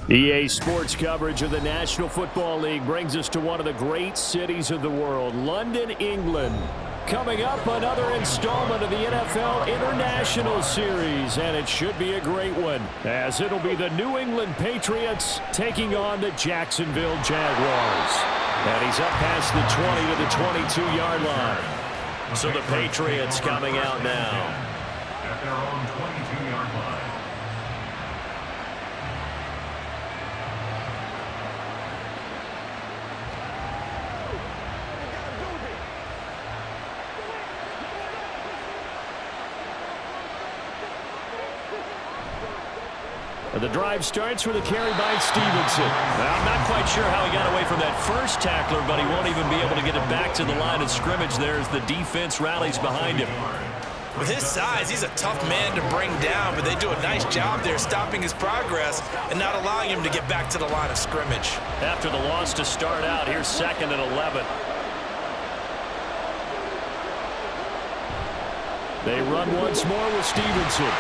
EA Sports coverage of the National Football League brings us to one of the great cities of the world, London, England. Coming up, another installment of the NFL International Series, and it should be a great one, as it'll be the New England Patriots taking on the Jacksonville Jaguars. And he's up past the 20 to the 22-yard line. So the Patriots coming out now. At their own 22-yard line. The drive starts with a carry by Stevenson. Well, I'm not quite sure how he got away from that first tackler, but he won't even be able to get it back to the line of scrimmage there as the defense rallies behind him. With his size, he's a tough man to bring down, but they do a nice job there stopping his progress and not allowing him to get back to the line of scrimmage. After the loss to start out, here's 2nd and 11. They run once more with Stevenson.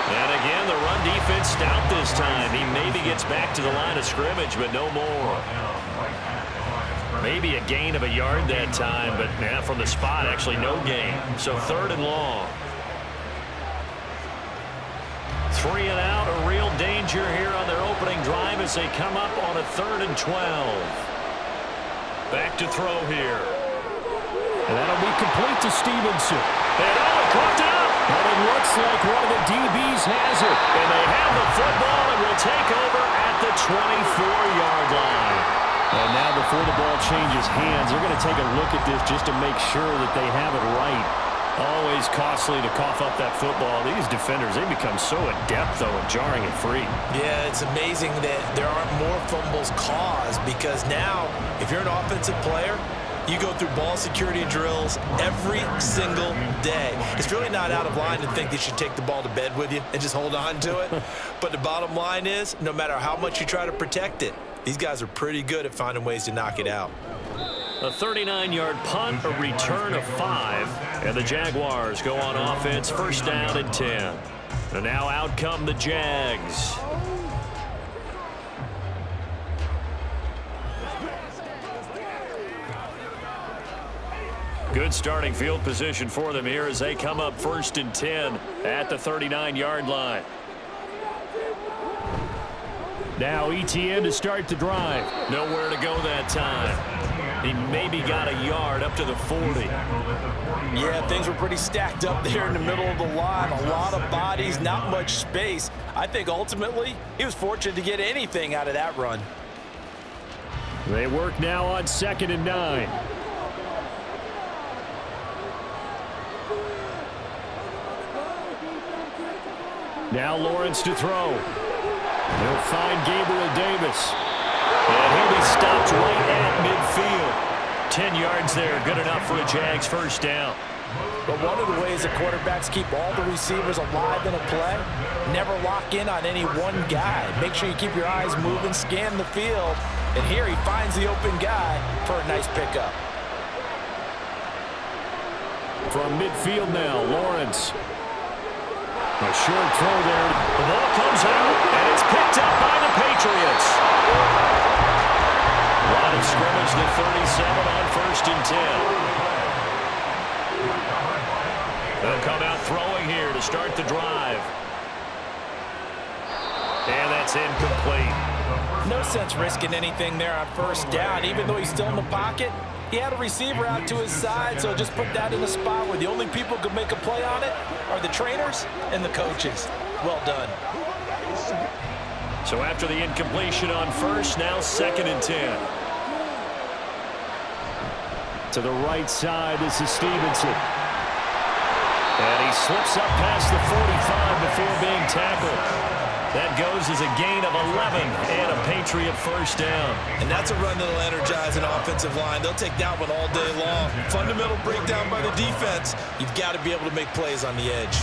And again, the run defense stout this time. He maybe gets back to the line of scrimmage, but no more. Maybe a gain of a yard that time, but from the spot, actually no gain. So 3rd and long. 3 and out, a real danger here on their opening drive as they come up on a 3rd and 12. Back to throw here. And that'll be complete to Stevenson. And caught it up. And it looks like one of the DBs has it. And they have the football and will take over at the 24-yard line. And now before the ball changes hands, they're going to take a look at this just to make sure that they have it right. Always costly to cough up that football. These defenders, they become so adept, though, at jarring it free. Yeah, it's amazing that there aren't more fumbles caused because now, if you're an offensive player, you go through ball security drills every single day. It's really not out of line to think that you should take the ball to bed with you and just hold on to it. But the bottom line is, no matter how much you try to protect it, these guys are pretty good at finding ways to knock it out. A 39-yard punt, a return of 5, and the Jaguars go on offense, 1st down and 10. And now out come the Jags. Good starting field position for them here as they come up 1st and 10 at the 39-yard line. Now ETN to start the drive. Nowhere to go that time. He maybe got a yard up to the 40. Yeah, things were pretty stacked up there in the middle of the line. A lot of bodies, not much space. I think ultimately he was fortunate to get anything out of that run. They work now on 2nd and 9. Now Lawrence to throw. He'll find Gabriel Davis. And he'll be stopped right at midfield. 10 yards there, good enough for a Jags 1st down. But one of the ways that quarterbacks keep all the receivers alive in a play, never lock in on any one guy. Make sure you keep your eyes moving, scan the field. And here he finds the open guy for a nice pickup. From midfield now, Lawrence. A short throw there. The ball comes out, and it's picked up by the Patriots. Line of scrimmage, the 37 on 1st and 10. They'll come out throwing here to start the drive. And that's incomplete. No sense risking anything there on 1st down. Even though he's still in the pocket, he had a receiver out to his side, so just put that in a spot where the only people who can make a play on it are the trainers and the coaches. Well done. So after the incompletion on 1st, now 2nd and 10. To the right side, this is Stevenson. And he slips up past the 45 before being tackled. That goes as a gain of 11 and a Patriot 1st down. And that's a run that'll energize an offensive line. They'll take that one all day long. Fundamental breakdown by the defense. You've got to be able to make plays on the edge.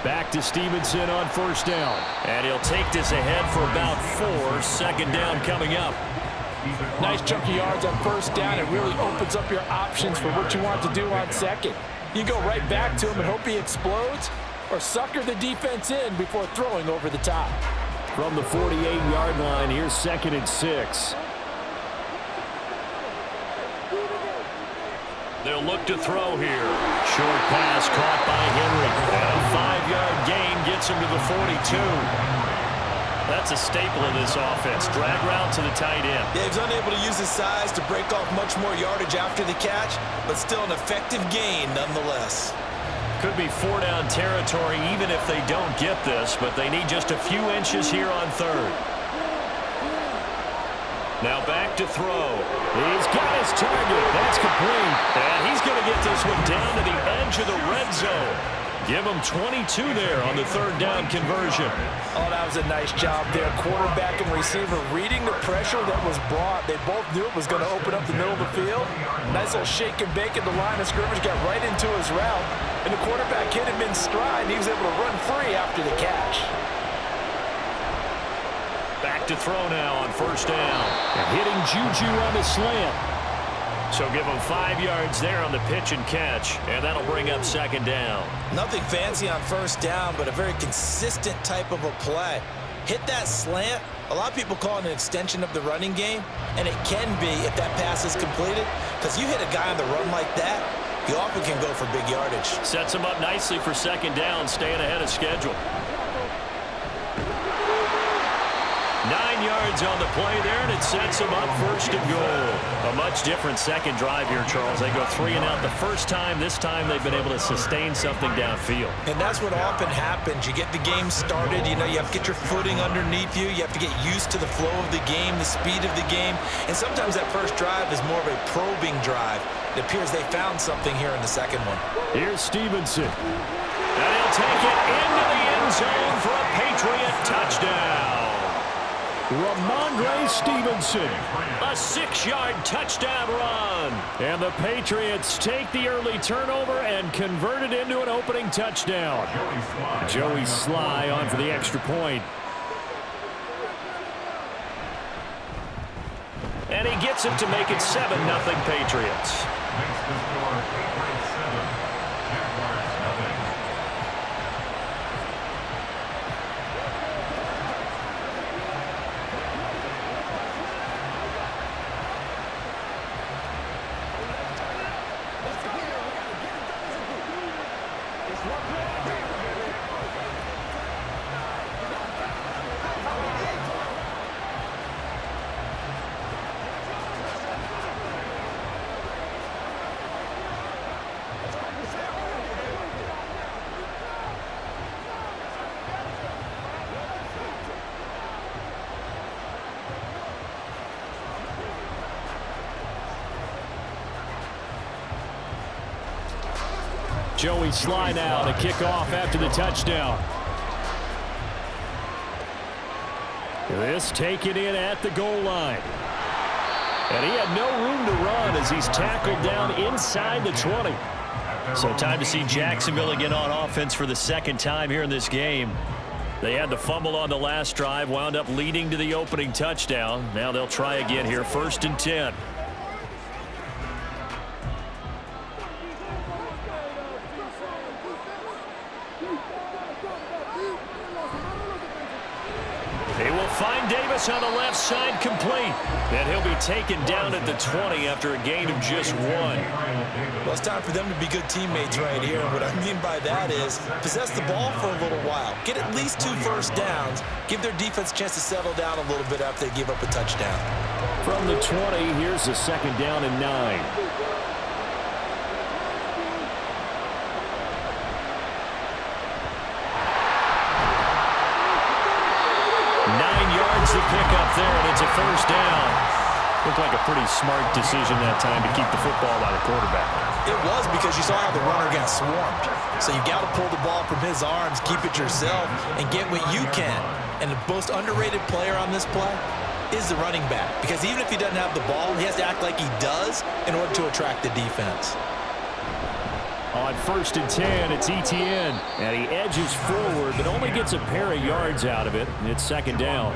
Back to Stevenson on 1st down. And he'll take this ahead for about 4. 2nd down coming up. Nice chunky yards on 1st down. It really opens up your options for what you want to do on 2nd. You go right back to him and hope he explodes, or sucker the defense in before throwing over the top. From the 48-yard line, here's 2nd and 6. They'll look to throw here. Short pass caught by Henry. And a 5-yard gain gets him to the 42. That's a staple of this offense. Drag route to the tight end. Yeah, he was unable to use his size to break off much more yardage after the catch, but still an effective gain nonetheless. Could be 4-down territory even if they don't get this, but they need just a few inches here on 3rd. Now back to throw. He's got his target. That's complete. And he's going to get this one down to the edge of the red zone. Give him 22 there on the 3rd down conversion. Oh, that was a nice job there. Quarterback and receiver reading the pressure that was brought. They both knew it was going to open up the middle of the field. Nice little shake and bake at the line of scrimmage. Got right into his route. And the quarterback hit him in stride. And he was able to run free after the catch. Back to throw now on 1st down. And hitting Juju on the slant. So give him 5 yards there on the pitch and catch, and that'll bring up 2nd down. Nothing fancy on 1st down, but a very consistent type of a play. Hit that slant. A lot of people call it an extension of the running game, and it can be if that pass is completed, because you hit a guy on the run like that, you often can go for big yardage. Sets him up nicely for 2nd down, staying ahead of schedule. 9 yards on the play there, and it sets him up 1st and goal. A much different second drive here, Charles. They go 3 and out the first time. This time they've been able to sustain something downfield. And that's what often happens. You get the game started. You know, you have to get your footing underneath you. You have to get used to the flow of the game, the speed of the game. And sometimes that first drive is more of a probing drive. It appears they found something here in the second one. Here's Stevenson. And he'll take it into the end zone for a Patriot touchdown. Ramondre Stevenson. A 6-yard touchdown run. And the Patriots take the early turnover and convert it into an opening touchdown. Joey Sly on for the extra point. And he gets it to make it 7-0 Patriots. Makes the score Patriots 7, Jaguars 0. Joey Sly now to kick off after the touchdown. This taken in at the goal line. And he had no room to run as he's tackled down inside the 20. So time to see Jacksonville again on offense for the 2nd time here in this game. They had the fumble on the last drive, wound up leading to the opening touchdown. Now they'll try again here, 1st and 10. They will find Davis on the left side complete. And he'll be taken down at the 20 after a gain of just 1. Well, it's time for them to be good teammates right here. And what I mean by that is possess the ball for a little while. Get at least 2 first downs. Give their defense a chance to settle down a little bit after they give up a touchdown. From the 20, here's a 2nd down and 9. 9 yards to pick up there, and it's a 1st down. Looked like a pretty smart decision that time to keep the football by the quarterback. It was, because you saw how the runner got swarmed. So you got to pull the ball from his arms, keep it yourself, and get what you can. And the most underrated player on this play is the running back, because even if he doesn't have the ball, he has to act like he does in order to attract the defense. On 1st and 10, it's Etienne. And he edges forward, but only gets a pair of yards out of it. It's 2nd down.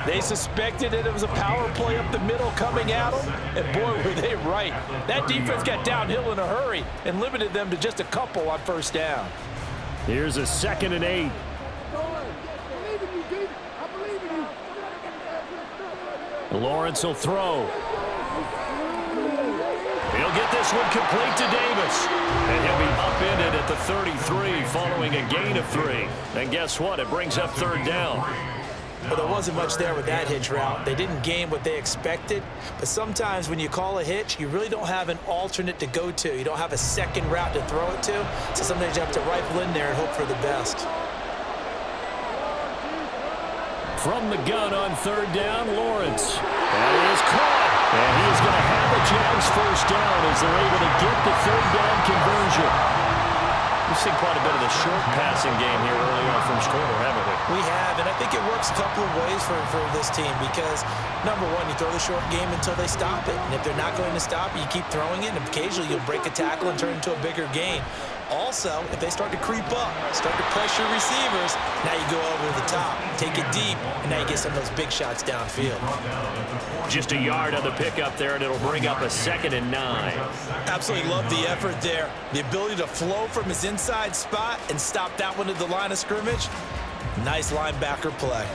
They suspected that it was a power play up the middle coming at them, and boy, were they right. That defense got downhill in a hurry and limited them to just a couple on 1st down. Here's a 2nd and 8. Lawrence will throw. He'll get this one complete to Davis. And he'll be upended at the 33 following a gain of 3. And guess what? It brings up 3rd down. Well, there wasn't much there with that hitch route. They didn't gain what they expected. But sometimes when you call a hitch, you really don't have an alternate to go to. You don't have a second route to throw it to. So sometimes you have to rifle in there and hope for the best. From the gun on 3rd down, Lawrence. That is caught. And he is going to have a Jags 1st down as they're able to get the 3rd down conversion. We've seen quite a bit of the short passing game here early on from quarter, haven't we? We have, and I think it works a couple of ways for this team because, number one, you throw the short game until they stop it. And if they're not going to stop it, you keep throwing it, and occasionally you'll break a tackle and turn it into a bigger gain. Also, if they start to creep up, start to pressure receivers, now you go over the top, take it deep, and now you get some of those big shots downfield. Just a yard on the pickup there, and it'll bring up a 2nd and 9. Absolutely love the effort there. The ability to flow from his inside spot and stop that one at the line of scrimmage. Nice linebacker play.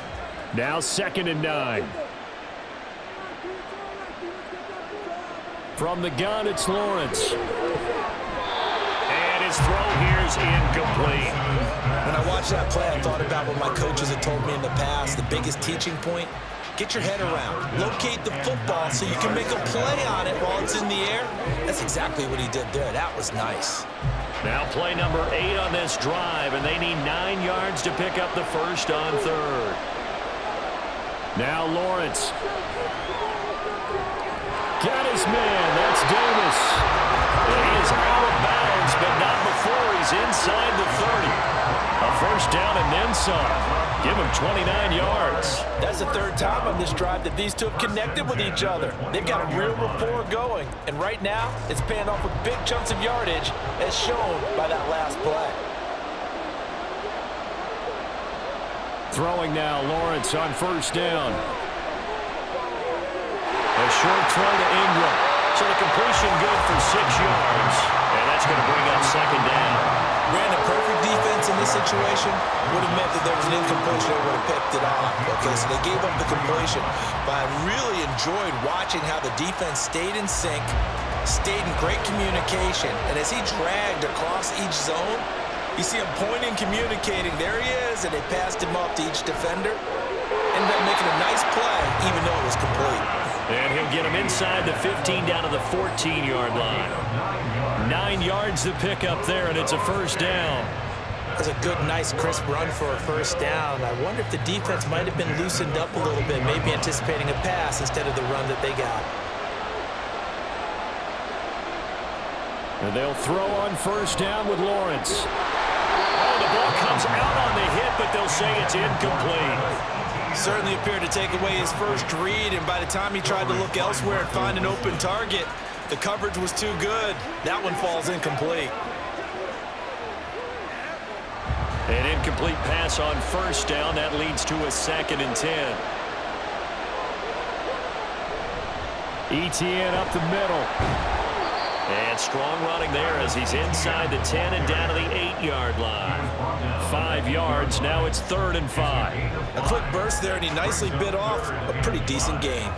Now 2nd and 9. From the gun, it's Lawrence. And his throw here is incomplete. When I watched that play, I thought about what my coaches had told me in the past. The biggest teaching point, get your head around. Locate the football so you can make a play on it while it's in the air. That's exactly what he did there. That was nice. Now play number 8 on this drive, and they need 9 yards to pick up the 1st on 3rd. Now Lawrence. Got his man. That's Davis. And he is out of bounds, but not before he's inside the 30. A 1st down and then some. Give him 29 yards. That's the 3rd time on this drive that these two have connected with each other. They've got a real rapport going. And right now, it's paying off with big chunks of yardage, as shown by that last play. Throwing now, Lawrence on 1st down. A short throw to Ingram. So the completion good for 6 yards. And that's going to bring up 2nd down. Brandon, perfect defense in this situation would have meant that there was an incompletion. They would have picked it off. Okay, so they gave up the completion. But I really enjoyed watching how the defense stayed in sync, stayed in great communication. And as he dragged across each zone, you see him pointing, communicating. There he is, and they passed him off to each defender. Ended up making a nice play, even though it was complete. And he'll get him inside the 15 down to the 14-yard line. 9 yards to pick up there, and it's a 1st down. That's a good, nice, crisp run for a 1st down. I wonder if the defense might have been loosened up a little bit, maybe anticipating a pass instead of the run that they got. And they'll throw on 1st down with Lawrence. Oh, the ball comes out on the hit, but they'll say it's incomplete. Certainly appeared to take away his first read, and by the time he tried to look elsewhere and find an open target, the coverage was too good. That one falls incomplete. An incomplete pass on 1st down. That leads to a 2nd and 10. Etienne up the middle. And strong running there as he's inside the 10 and down to the 8-yard line. 5 yards. Now it's 3rd and 5. A quick burst there, and he nicely bit off a pretty decent gain.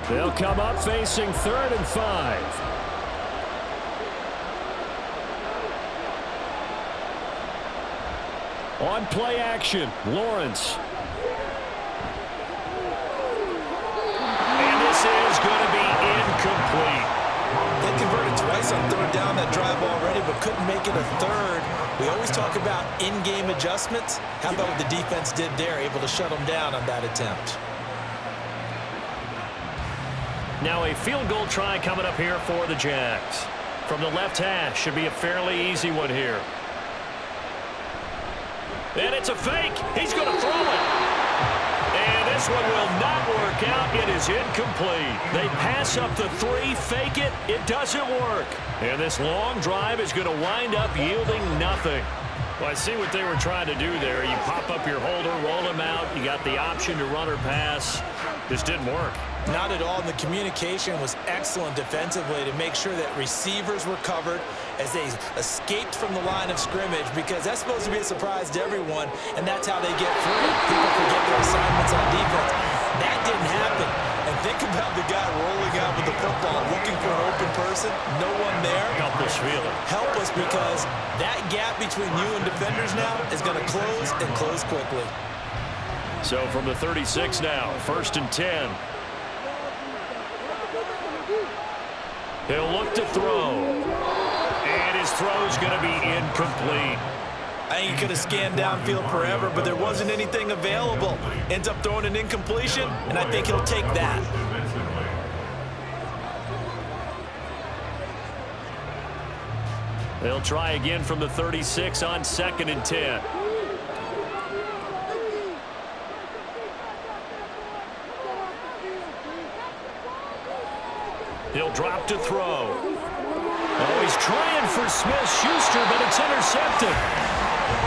They'll come up facing 3rd and 5. On play action, Lawrence. And this is going to be incomplete. They converted twice on 3rd down that drive already, but couldn't make it a 3rd. We always talk about in-game adjustments. How about what the defense did there, able to shut them down on that attempt? Now a field goal try coming up here for the Jags. From the left hash, should be a fairly easy one here. And it's a fake. He's going to throw it. And this one will not work out. It is incomplete. They pass up the 3, fake it. It doesn't work. And this long drive is going to wind up yielding nothing. Well, I see what they were trying to do there. You pop up your holder, roll him out. You got the option to run or pass. This didn't work. Not at all. And the communication was excellent defensively to make sure that receivers were covered as they escaped from the line of scrimmage, because that's supposed to be a surprise to everyone, and that's how they get free. People forget their assignments on defense. That didn't happen. And think about the guy rolling out with the football, looking for an open person, no one there. Helpless feeling. Helpless, because that gap between you and defenders now is going to close and close quickly. So from the 36 now, 1st and 10. He'll look to throw. And his throw's going to be incomplete. I think he could have scanned downfield forever, but there wasn't anything available. Ends up throwing an incompletion, and I think he'll take that. They'll try again from the 36 on 2nd and 10. He'll drop to throw. Oh, he's trying for Smith-Schuster, but it's intercepted.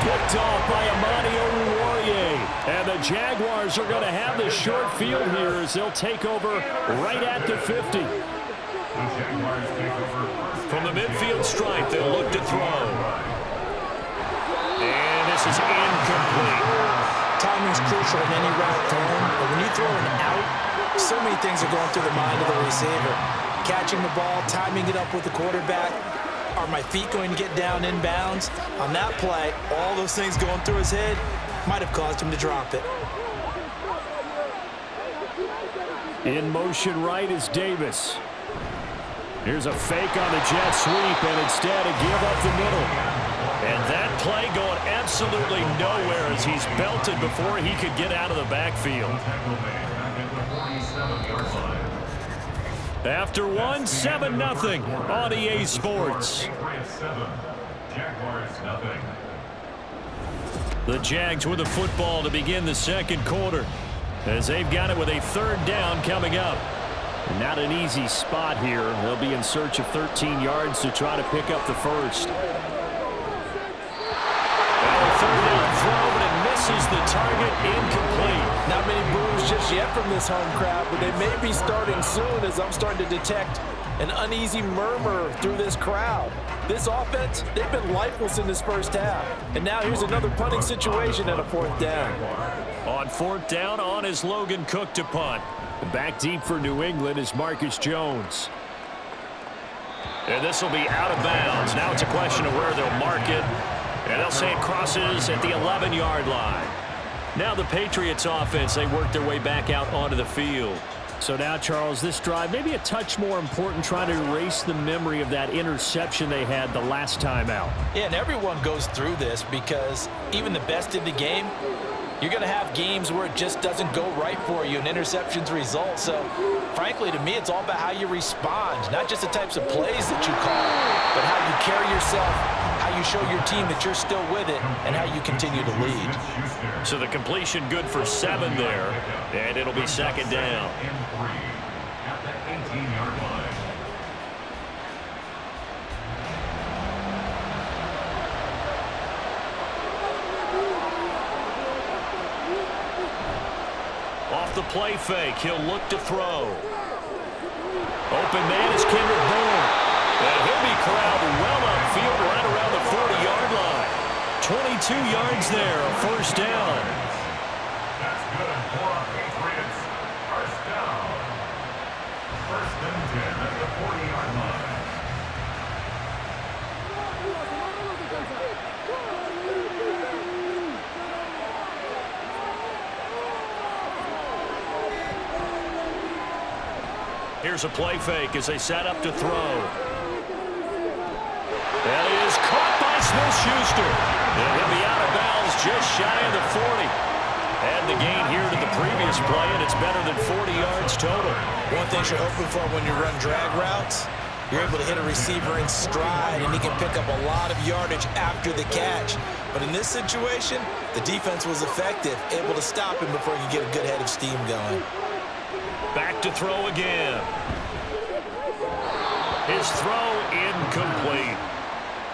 Picked off by Amani Oruwariye. And the Jaguars are going to have the short field here as they'll take over right at the 50. The Jaguars take over first. From the midfield stripe, they'll look to throw. And this is incomplete. Timing's crucial in any route thrown, but when you throw an out, so many things are going through the mind of the receiver. Catching the ball, timing it up with the quarterback. Are my feet going to get down inbounds? On that play, all those things going through his head might have caused him to drop it. In motion right is Davis. Here's a fake on the jet sweep, and instead a give up the middle. And that play going absolutely nowhere as he's belted before he could get out of the backfield. After one, 7-0 on EA Sports. Jaguars nothing. The Jags with the football to begin the 2nd quarter as they've got it with a 3rd down coming up. Not an easy spot here. They'll be in search of 13 yards to try to pick up the first. Well, a 3rd down throw, but it misses the target, incomplete. Not many boos just yet from this home crowd, but they may be starting soon as I'm starting to detect an uneasy murmur through this crowd. This offense, they've been lifeless in this first half. And now here's another punting situation at a 4th down. On 4th down, on is Logan Cook to punt. Back deep for New England is Marcus Jones. And this will be out of bounds. Now it's a question of where they'll mark it. And they'll say it crosses at the 11-yard line. Now the Patriots offense, they work their way back out onto the field. So now, Charles, this drive maybe a touch more important, trying to erase the memory of that interception they had the last time out. Yeah, and everyone goes through this because even the best in the game, you're going to have games where it just doesn't go right for you and interceptions result. So, frankly, to me, it's all about how you respond, not just the types of plays that you call, but how you carry yourself, how you show your team that you're still with it, and how you continue to lead. So the completion good for 7 there, and it'll be 2nd down. At the 18-yard line. Off the play fake, he'll look to throw. Open man is Kendrick Bourne. And he'll be corralled well upfield right around the 40-yard line. 22 yards there, a 1st down. That's good for our Patriots. 1st down. 1st and 10 at the 40-yard line. Here's a play fake as they set up to throw. That is caught by Smith-Schuster. And he'll be out of bounds just shy of the 40. Add the gain here to the previous play, and it's better than 40 yards total. One thing you're hoping for when you run drag routes, You're able to hit a receiver in stride, and he can pick up a lot of yardage after the catch. But in this situation, the defense was effective, able to stop him before he could get a good head of steam going. Back to throw again. His throw incomplete.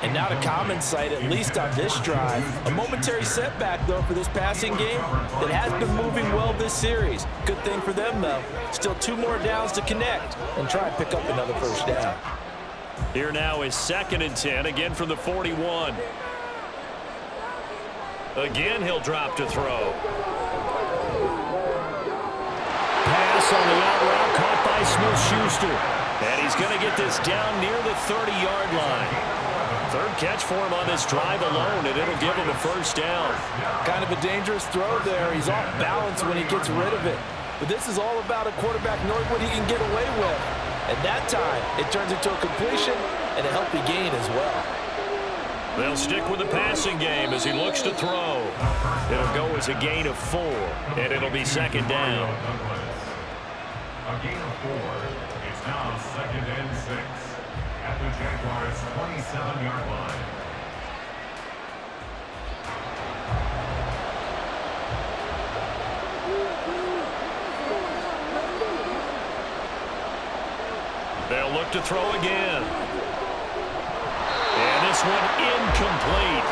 And not a common sight, at least on this drive. A momentary setback, though, for this passing game that has been moving well this series. Good thing for them, though. Still 2 more downs to connect and try and pick up another first down. Here now is 2nd and 10, again from the 41. Again, he'll drop to throw. Pass on the out route, caught by Smith-Schuster. And he's going to get this down near the 30-yard line. 3rd catch for him on this drive alone, and it'll give him a first down. Kind of a dangerous throw there. He's off balance when he gets rid of it. But this is all about a quarterback knowing what he can get away with. At that time, it turns into a completion and a healthy gain as well. They'll stick with the passing game as he looks to throw. It'll go as a gain of 4, and it'll be 2nd down. A gain of 4. It's now 2nd and 6 at the Jaguars' 27-yard line. They'll look to throw again. And this one incomplete.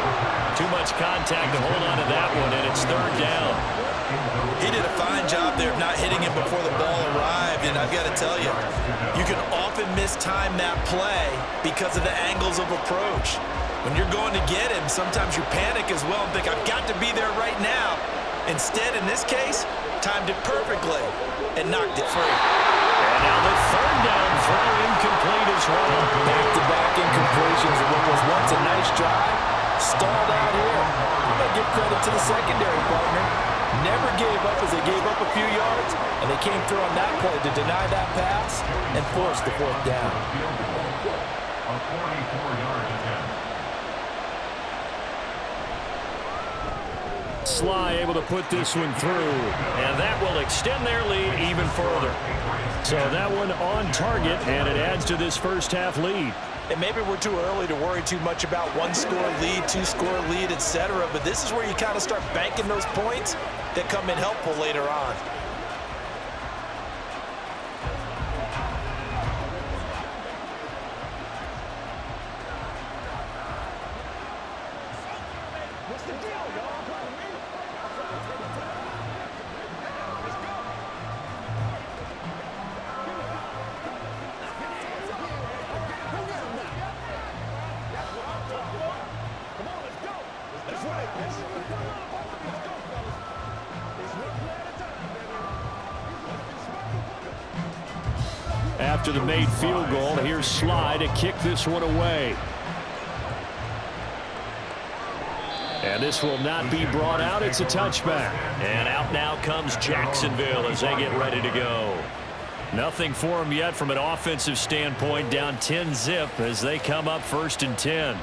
Too much contact to hold on to that one, and it's 3rd down. He did a fine job there of not hitting him before the ball arrived, and I've got to tell you, you can often mistime that play because of the angles of approach. When you're going to get him, sometimes you panic as well and think, I've got to be there right now. Instead, in this case, timed it perfectly and knocked it free. And now the 3rd down throw incomplete as well. Back-to-back incompletions of what was once a nice drive, stalled out here. I'm going to give credit to the secondary partner. Never gave up as they gave up a few yards, and they came through on that play to deny that pass and force the 4th down. A 44-yard attempt. Sly able to put this one through. And that will extend their lead even further. So that one on target, and it adds to this first half lead. And maybe we're too early to worry too much about 1-score lead, 2-score lead, etc. But this is where you kind of start banking those points that come in helpful later on. After the made field goal, here's Sly to kick this one away. And this will not be brought out. It's a touchback. And out now comes Jacksonville as they get ready to go. Nothing for them yet from an offensive standpoint. Down 10-zip as they come up 1st and 10.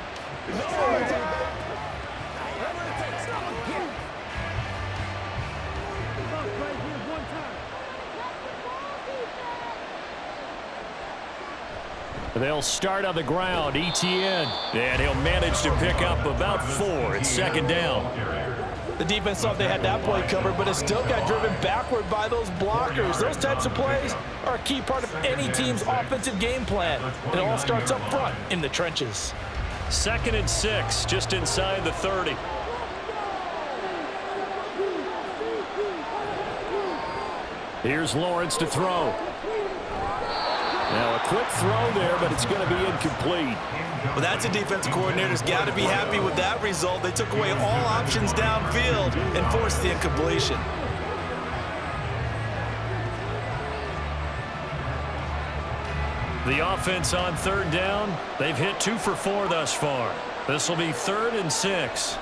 They'll start on the ground. Etienne. And he'll manage to pick up about 4. It's 2nd down. The defense thought they had that play covered, but it still got driven backward by those blockers. Those types of plays are a key part of any team's offensive game plan. And it all starts up front in the trenches. 2nd and 6, just inside the 30. Here's Lawrence to throw. Now a quick throw there, but it's going to be incomplete. Well, that's a defense coordinator's got to be happy with that result. They took away all options downfield and forced the incompletion. The offense on 3rd down, they've hit 2 for 4 thus far. This will be 3rd and 6.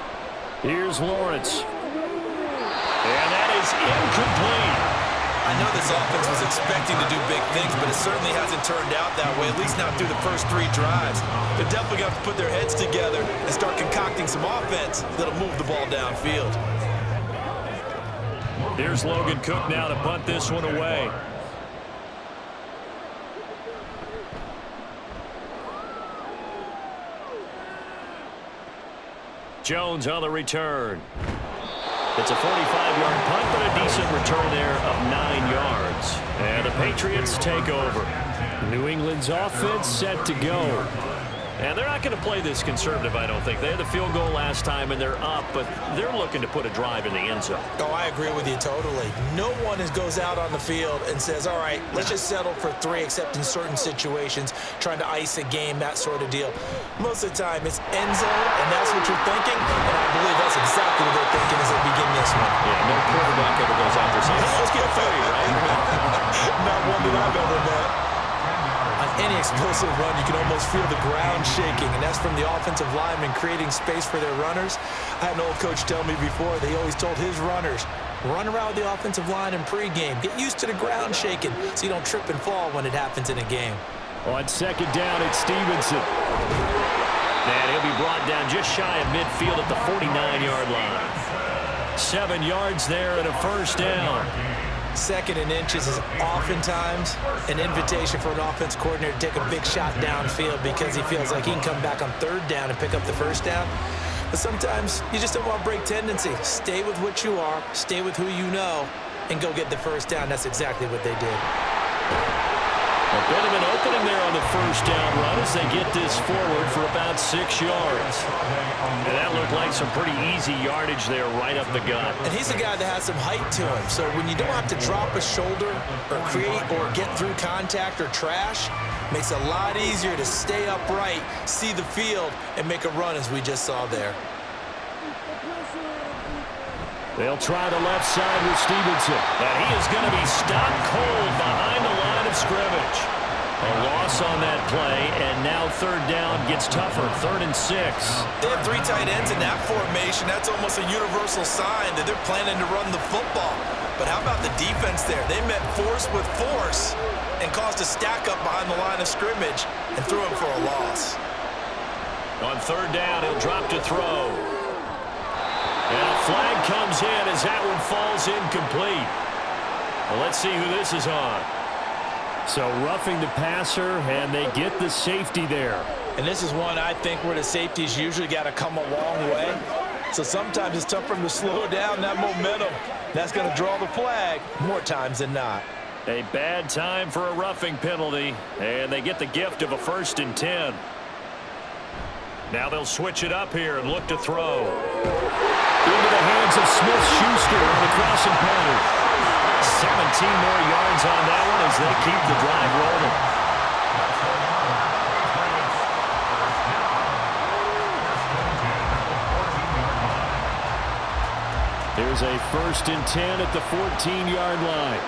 Here's Lawrence. And that is incomplete. I know this offense was expecting to do big things, but it certainly hasn't turned out that way, at least not through the first 3 drives. They're definitely going to have to put their heads together and start concocting some offense that'll move the ball downfield. Here's Logan Cook now to punt this one away. Jones on the return. It's a 45-yard punt, but a decent return there of 9 yards. And the Patriots take over. New England's offense set to go. And they're not going to play this conservative, I don't think. They had the field goal last time, and they're up, but they're looking to put a drive in the end zone. Oh, I agree with you totally. No one goes out on the field and says, all right, let's just settle for 3, except in certain situations, trying to ice a game, that sort of deal. Most of the time, it's end zone, and that's what you're thinking, and I believe that's exactly what they're thinking as they begin this one. Yeah, no quarterback ever goes out there saying, let's get 30, right? Not one that I've ever met. On any explosive run, you can almost feel the ground shaking, and that's from the offensive linemen creating space for their runners. I had an old coach tell me before, they always told his runners, run around with the offensive line in pregame. Get used to the ground shaking so you don't trip and fall when it happens in a game. On second down, it's Stevenson. And he'll be brought down just shy of midfield at the 49-yard line. 7 yards there and a first down. Second and inches is oftentimes an invitation for an offense coordinator to take a big shot downfield because he feels like he can come back on third down and pick up the first down. But sometimes you just don't want to break tendency. Stay with what you are, stay with who you know, and go get the first down. That's exactly what they did. A bit of an opening there on the first down run as they get this forward for about 6 yards. And that looked like some pretty easy yardage there right up the gut. And he's a guy that has some height to him, so when you don't have to drop a shoulder or create or get through contact or trash, makes it a lot easier to stay upright, see the field, and make a run as we just saw there. They'll try the left side with Stevenson. And he is going to be stopped cold behind the line of scrimmage. A loss on that play, and now third down gets tougher, 3rd and 6. They have 3 tight ends in that formation. That's almost a universal sign that they're planning to run the football. But how about the defense there? They met force with force and caused a stack up behind the line of scrimmage and threw him for a loss. On third down, he'll drop to throw. And a flag comes in as that one falls incomplete. Well, let's see who this is on. So roughing the passer, and they get the safety there. And this is one I think where the safeties usually got to come a long way. So sometimes it's tough for them to slow down that momentum. That's going to draw the flag more times than not. A bad time for a roughing penalty, and they get the gift of a 1st and 10. Now they'll switch it up here and look to throw. Into the hands of Smith-Schuster on the crossing pattern. 17 more yards on that one as they keep the drive rolling. There's a 1st and 10 at the 14-yard line.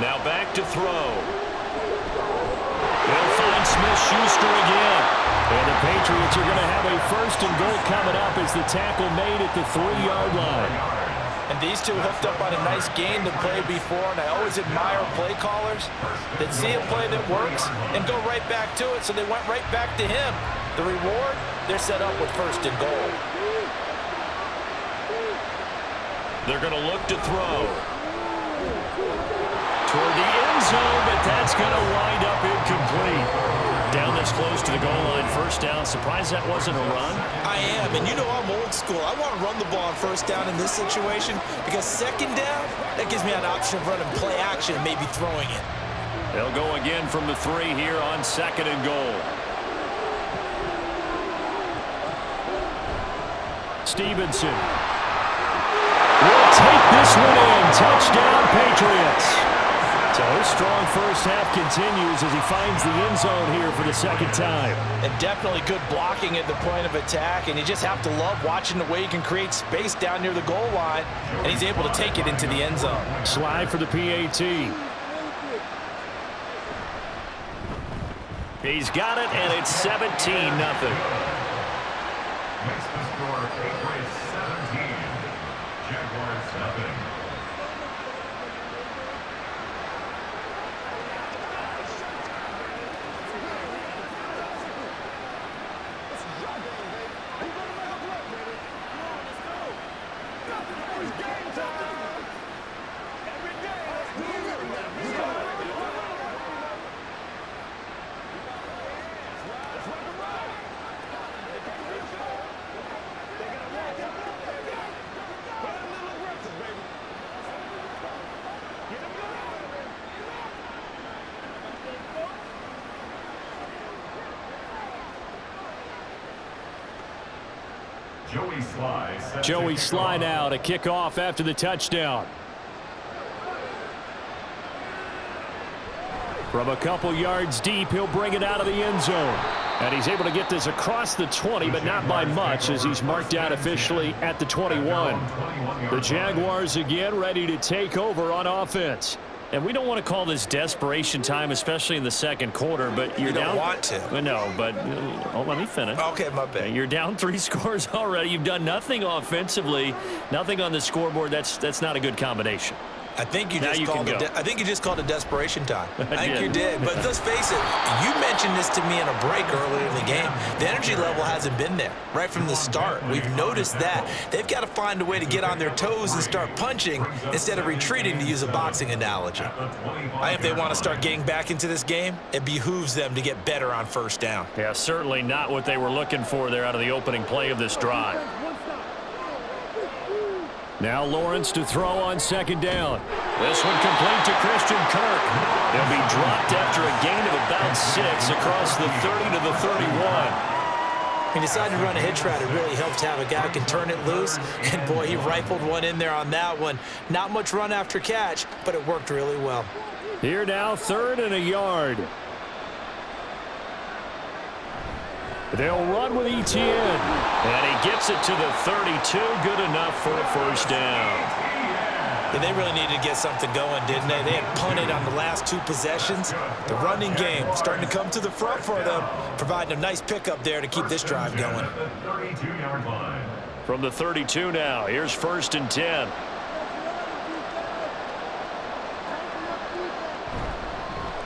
Now back to throw. They'll find Smith-Schuster again. And the Patriots are going to have a 1st and goal coming up as the tackle made at the 3-yard line. And these two hooked up on a nice gain to play before, and I always admire play callers that see a play that works and go right back to it, so they went right back to him. The reward, they're set up with 1st and goal. They're going to look to throw. Toward the end zone, but that's going to wind up incomplete. Down this close to the goal line, 1st down. Surprised that wasn't a run? I am, and you know I'm old school. I want to run the ball on 1st down in this situation because 2nd down, that gives me an option of running play action and maybe throwing it. They'll go again from the 3 here on 2nd and goal. Stevenson will take this one in. Touchdown, Patriots. So his strong first half continues as he finds the end zone here for the 2nd time. And definitely good blocking at the point of attack, and you just have to love watching the way he can create space down near the goal line, and he's able to take it into the end zone. Slide for the PAT. He's got it, and it's 17-0. Makes the score Patriots 17, Jaguars 0. Joey Sly now to kick off after the touchdown. From a couple yards deep, he'll bring it out of the end zone. And he's able to get this across the 20, but not by much, as he's marked out officially at the 21. The Jaguars again ready to take over on offense. And we don't want to call this desperation time, especially in the second quarter, but you're down. You don't want to. No, but let me finish. Okay, my bad. You're down 3 scores already. You've done nothing offensively, nothing on the scoreboard. That's not a good combination. I think you just called it desperation time. I think you did. But let's face it, you mentioned this to me in a break earlier in the game. The energy level hasn't been there right from the start. We've noticed that. They've got to find a way to get on their toes and start punching instead of retreating, to use a boxing analogy. If they want to start getting back into this game, it behooves them to get better on first down. Yeah, certainly not what they were looking for there out of the opening play of this drive. Now Lawrence to throw on second down. This one complete to Christian Kirk. He'll be dropped after a gain of about 6 across the 30 to the 31. He decided to run a hitch route. It really helps to have a guy who can turn it loose. And, boy, he rifled one in there on that one. Not much run after catch, but it worked really well. Here now, 3rd and a yard. They'll run with Etienne. And he gets it to the 32. Good enough for a first down. Yeah, they really needed to get something going, didn't they? They had punted on the last 2 possessions. The running game starting to come to the front for them, providing a nice pickup there to keep this drive going. From the 32 now, here's 1st and 10.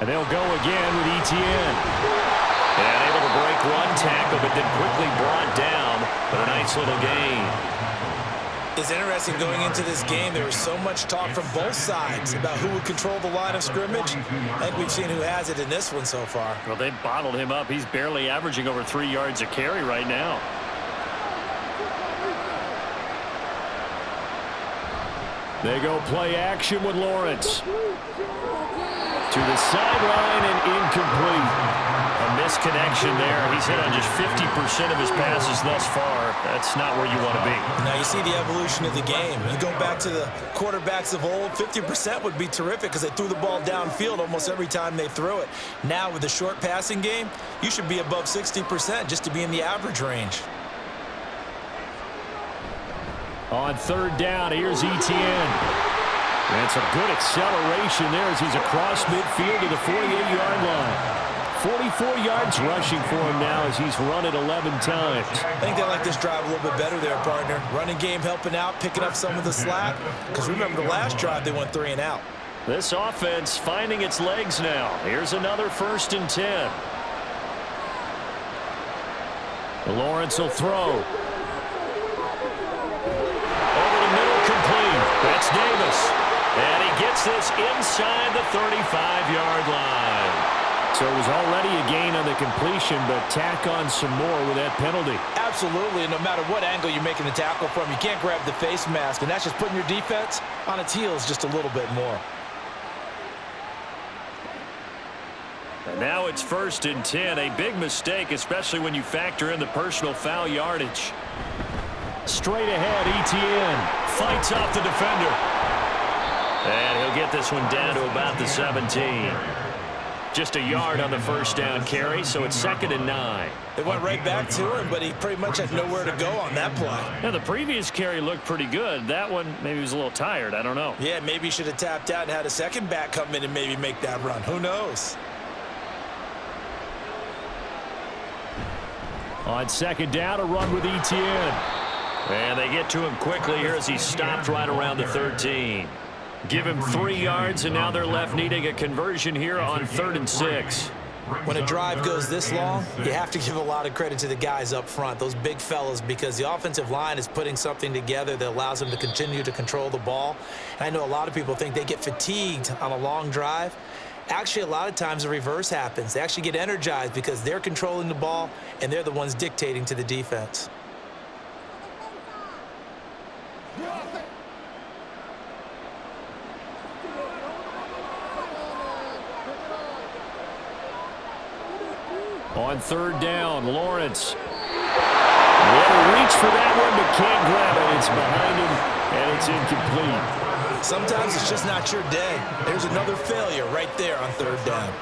And they'll go again with Etienne. And able to break one tackle, but then quickly brought down for a nice little gain. It's interesting going into this game. There was so much talk from both sides about who would control the line of scrimmage. I think we've seen who has it in this one so far. Well, they bottled him up. He's barely averaging over 3 yards a carry right now. They go play action with Lawrence. To the sideline and incomplete. A misconnection there. He's hit on just 50% of his passes thus far. That's not where you want to be. Now you see the evolution of the game. You go back to the quarterbacks of old, 50% would be terrific because they threw the ball downfield almost every time they threw it. Now with the short passing game, you should be above 60% just to be in the average range. On 3rd down, here's Etienne. And some good acceleration there as he's across midfield to the 48-yard line. 44 yards rushing for him now as he's run it 11 times. I think they like this drive a little bit better there, partner. Running game helping out, picking up some of the slack. Because remember the last drive, they went 3 and out. This offense finding its legs now. Here's another 1st and 10. Lawrence will throw. Over the middle, complete. That's Davis. And he gets this inside the 35-yard line. So it was already a gain on the completion, but tack on some more with that penalty. Absolutely, and no matter what angle you're making the tackle from, you can't grab the face mask, and that's just putting your defense on its heels just a little bit more. And now it's 1st and 10, a big mistake, especially when you factor in the personal foul yardage. Straight ahead, Etienne fights off the defender. And he'll get this one down to about the 17. Just a yard on the first down carry, so it's 2nd and 9. They went right back to him, but he pretty much had nowhere to go on that play. Yeah, the previous carry looked pretty good. That one, maybe he was a little tired. I don't know. Yeah, maybe he should have tapped out and had a second back come in and maybe make that run. Who knows? On 2nd down, a run with Etienne. And they get to him quickly here as he stopped right around the 13. Give him 3 yards, and now they're left needing a conversion here on 3rd and 6. When a drive goes this long, you have to give a lot of credit to the guys up front, those big fellas, because the offensive line is putting something together that allows them to continue to control the ball. And I know a lot of people think they get fatigued on a long drive. Actually, a lot of times the reverse happens. They actually get energized because they're controlling the ball, and they're the ones dictating to the defense. On 3rd down, Lawrence. What a reach for that one, but can't grab it. It's behind him, and it's incomplete. Sometimes it's just not your day. There's another failure right there on third down.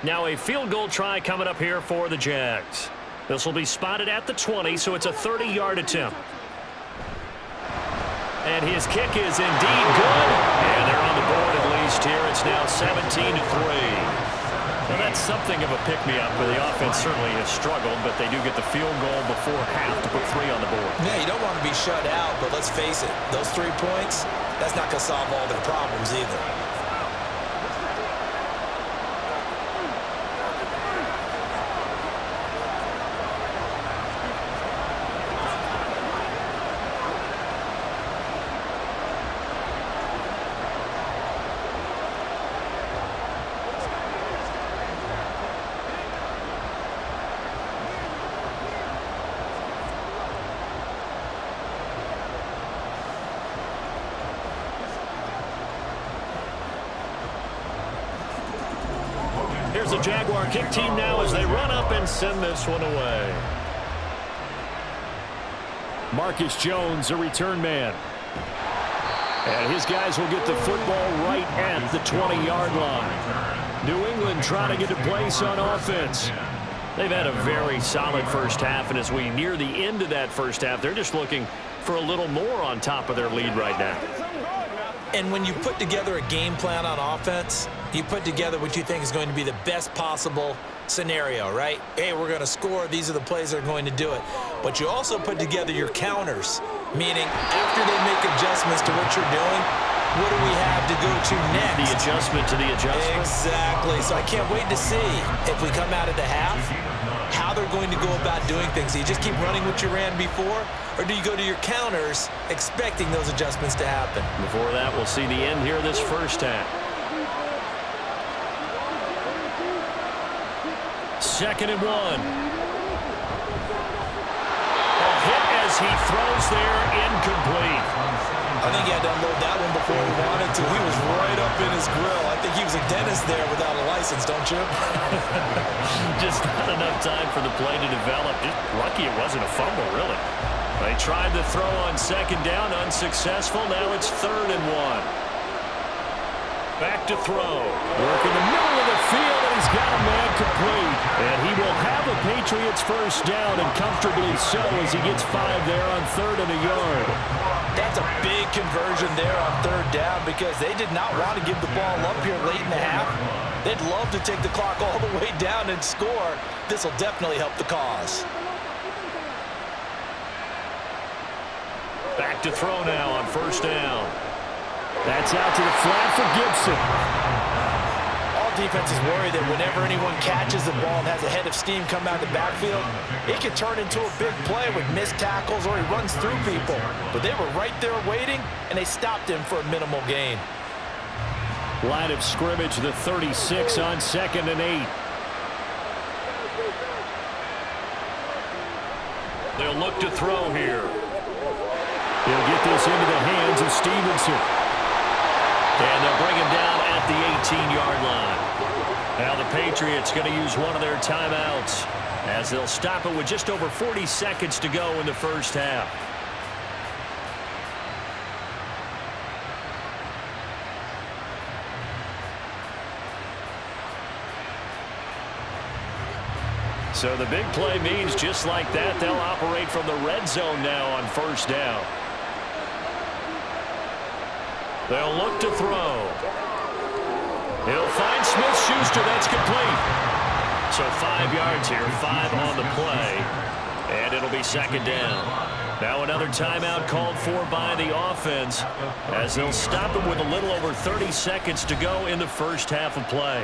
Now a field goal try coming up here for the Jags. This will be spotted at the 20, so it's a 30-yard attempt. And his kick is indeed good. And they're on the board at least here. It's now 17-3. Well, that's something of a pick-me-up, but the offense certainly has struggled, but they do get the field goal before half to put 3 on the board. Yeah, you don't want to be shut out, but let's face it, those 3 points, that's not going to solve all their problems either. Here's the Jaguar kick team now as they run up and send this one away. Marcus Jones, a return man. And his guys will get the football right at the 20-yard line. New England trying to get a place on offense. They've had a very solid first half, and as we near the end of that first half, they're just looking for a little more on top of their lead right now. And when you put together a game plan on offense, you put together what you think is going to be the best possible scenario, right? Hey, we're going to score. These are the plays that are going to do it. But you also put together your counters, meaning after they make adjustments to what you're doing, what do we have to go to next? The adjustment to the adjustment. Exactly. So I can't wait to see if we come out of the half, how they're going to go about doing things. Do you just keep running what you ran before, or do you go to your counters expecting those adjustments to happen? Before that, we'll see the end here this first half. 2nd and 1. A hit as he throws there, incomplete. I think he had to unload that one before he wanted to. He was right up in his grill. I think he was a dentist there without a license, don't you? Just not enough time for the play to develop. Just lucky it wasn't a fumble, really. They tried to throw on 2nd down, unsuccessful. Now it's 3rd and 1. Back to throw. Work in the middle of the field, and he's got a man complete. And he will have a Patriots first down, and comfortably so as he gets 5 there on 3rd and a yard. That's a big conversion there on 3rd down because they did not want to give the ball up here late in the half. They'd love to take the clock all the way down and score. This will definitely help the cause. Back to throw now on 1st down. That's out to the flat for Gibson. All defenses worry that whenever anyone catches the ball and has a head of steam come out of the backfield, it can turn into a big play with missed tackles or he runs through people. But they were right there waiting, and they stopped him for a minimal gain. Line of scrimmage, the 36 on 2nd and 8. They'll look to throw here. He'll get this into the hands of Stevenson. And they'll bring him down at the 18-yard line. Now the Patriots going to use one of their timeouts as they'll stop it with just over 40 seconds to go in the first half. So the big play means just like that, they'll operate from the red zone now on 1st down. They'll look to throw. He'll find Smith-Schuster. That's complete. So 5 yards here, 5 on the play. And it'll be 2nd down. Now another timeout called for by the offense as they'll stop it with a little over 30 seconds to go in the first half of play.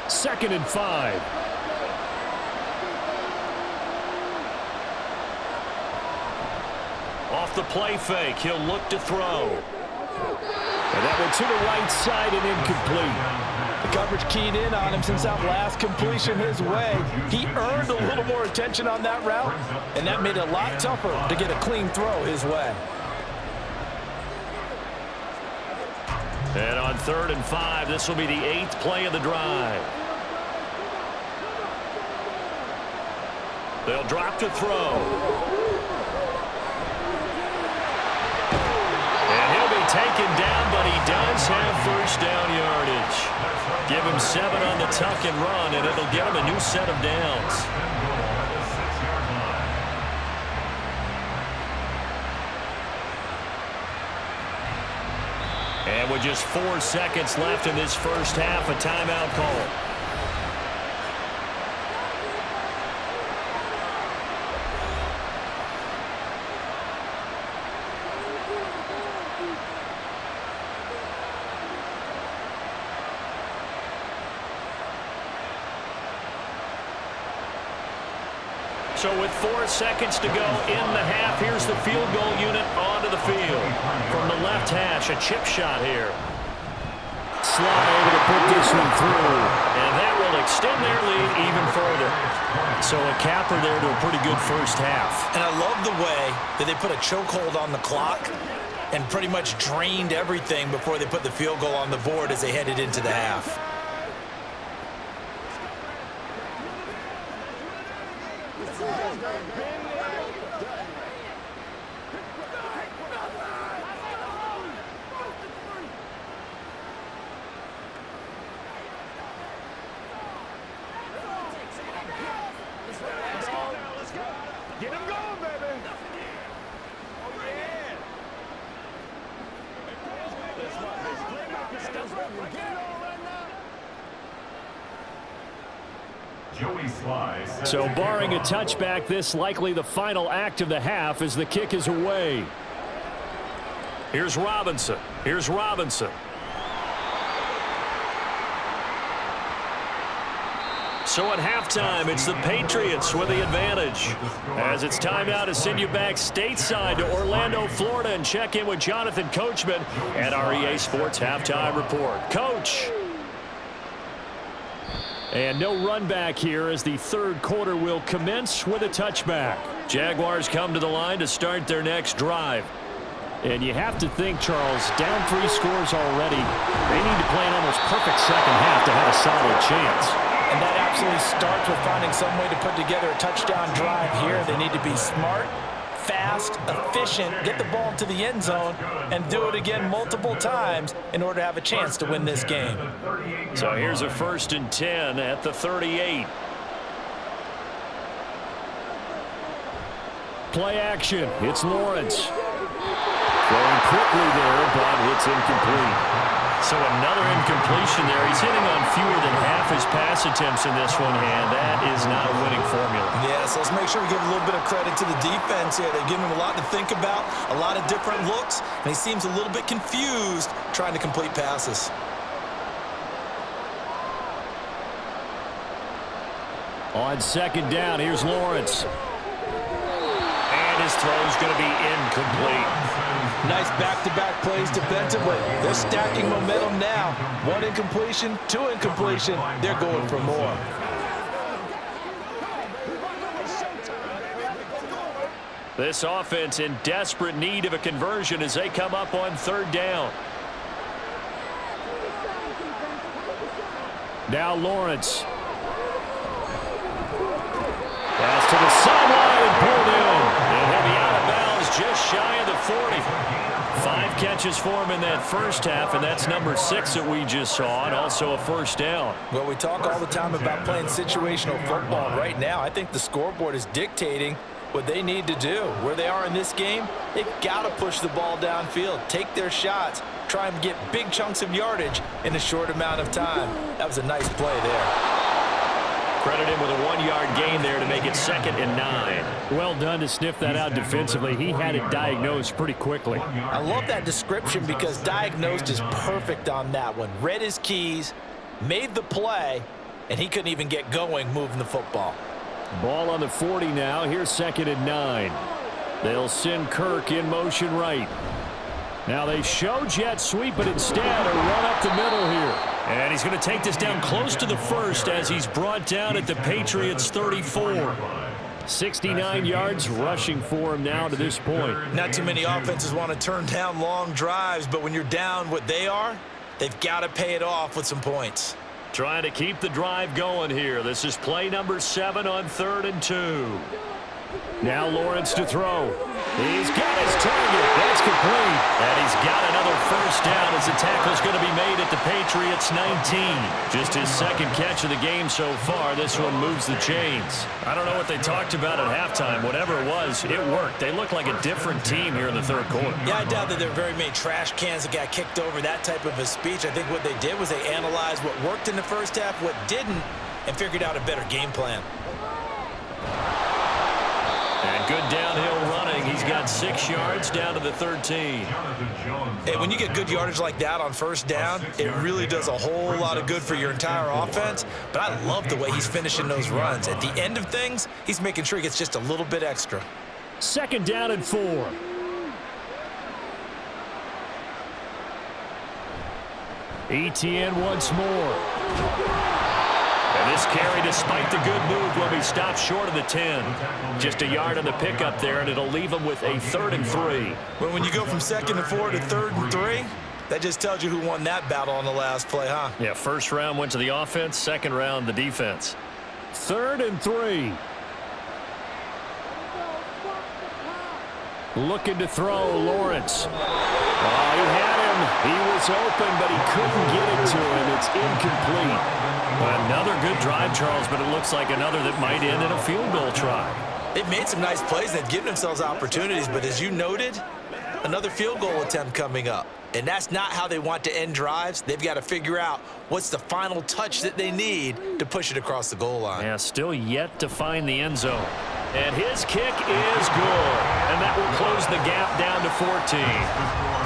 Second and 5. Off the play fake, he'll look to throw. And that one to the right side and incomplete. The coverage keyed in on him since that last completion his way. He earned a little more attention on that route, and that made it a lot tougher to get a clean throw his way. And on 3rd and 5, this will be the 8th play of the drive. They'll drop to throw. And he'll be taken down, but he does have first down yardage. Give him 7 on the tuck and run, and it'll get him a new set of downs. And with just 4 seconds left in this first half, a timeout call. So with 4 seconds to go in the half, here's the field goal unit onto the field. From the left hash, a chip shot here. Slot able to put this one through. And that will extend their lead even further. So a capper there to a pretty good first half. And I love the way that they put a chokehold on the clock and pretty much drained everything before they put the field goal on the board as they headed into the half. So barring a touchback, this likely the final act of the half as the kick is away. Here's Robinson. Here's Robinson. So at halftime, it's the Patriots with the advantage. As it's time now to send you back stateside to Orlando, Florida, and check in with Jonathan Coachman at our EA Sports Halftime Report. Coach. And no run back here as the third quarter will commence with a touchback. Jaguars come to the line to start their next drive. And you have to think, Charles, down 3 scores already. They need to play an almost perfect second half to have a solid chance. And that absolutely starts with finding some way to put together a touchdown drive here. They need to be smart, fast, efficient, get the ball to the end zone, and do it again multiple times in order to have a chance to win this game. So here's a 1st and 10 at the 38. Play action. It's Lawrence. Throwing quickly there, but it's incomplete. So another incompletion there. He's hitting on fewer than half his pass attempts in this one, and that is not a winning formula. Yes, let's make sure we give a little bit of credit to the defense here. They've given him a lot to think about, a lot of different looks, and he seems a little bit confused trying to complete passes. On 2nd down, here's Lawrence. And his throw's going to be incomplete. Nice back-to-back plays defensively. They're stacking momentum now. 1 incompletion, 2 incompletion. They're going for more. This offense in desperate need of a conversion as they come up on 3rd down. Now Lawrence. Pass to the sideline and pulled in. And he'll be out of bounds just shy of the 40. 5 catches for him in that first half, and that's number 6 that we just saw, and also a 1st down. Well, we talk all the time about playing situational football. Right now, I think the scoreboard is dictating what they need to do. Where they are in this game, they've got to push the ball downfield, take their shots, try and get big chunks of yardage in a short amount of time. That was a nice play there. Credit him with a 1-yard gain there to make it 2nd and 9. Well done to sniff that out defensively. He had it diagnosed pretty quickly. I love that description because diagnosed is perfect on that one. Read his keys, made the play, and he couldn't even get going moving the football. Ball on the 40 now. Here's 2nd and 9. They'll send Kirk in motion right. Now they show jet sweep, but instead a run up the middle here. And he's going to take this down close to the first as he's brought down at the Patriots 34. 69 yards rushing for him now to this point. Not too many offenses want to turn down long drives, but when you're down what they are, they've got to pay it off with some points. Trying to keep the drive going here. This is play number 7 on 3rd and 2. Now Lawrence to throw. He's got his target. That's complete. And he's got another first down as the tackle's going to be made at the Patriots 19. Just his second catch of the game so far. This one moves the chains. I don't know what they talked about at halftime. Whatever it was, it worked. They look like a different team here in the third quarter. Yeah, I doubt that there are very many trash cans that got kicked over, that type of a speech. I think what they did was they analyzed what worked in the first half, what didn't, and figured out a better game plan. And good downhill running. He's got 6 yards down to the 13. Hey, when you get good yardage like that on first down, it really does a whole lot of good for your entire offense. But I love the way he's finishing those runs. At the end of things, he's making sure he gets just a little bit extra. 2nd down and 4. ETN once more. And this carry, despite the good move, will be stopped short of the 10. Just a yard on the pickup there, and it'll leave him with a 3rd and 3. Well, when you go from 2nd and 4 to 3rd and 3, that just tells you who won that battle on the last play, huh? Yeah, first round went to the offense, second round the defense. 3rd and 3. Looking to throw, Lawrence. Oh, he had him. He was open, but he couldn't get it to him. It's incomplete. Another good drive, Charles, but it looks like another that might end in a field goal try. They've made some nice plays. They've given themselves opportunities, but as you noted, another field goal attempt coming up. And that's not how they want to end drives. They've got to figure out what's the final touch that they need to push it across the goal line. Yeah, still yet to find the end zone. And his kick is good. And that will close the gap down to 14.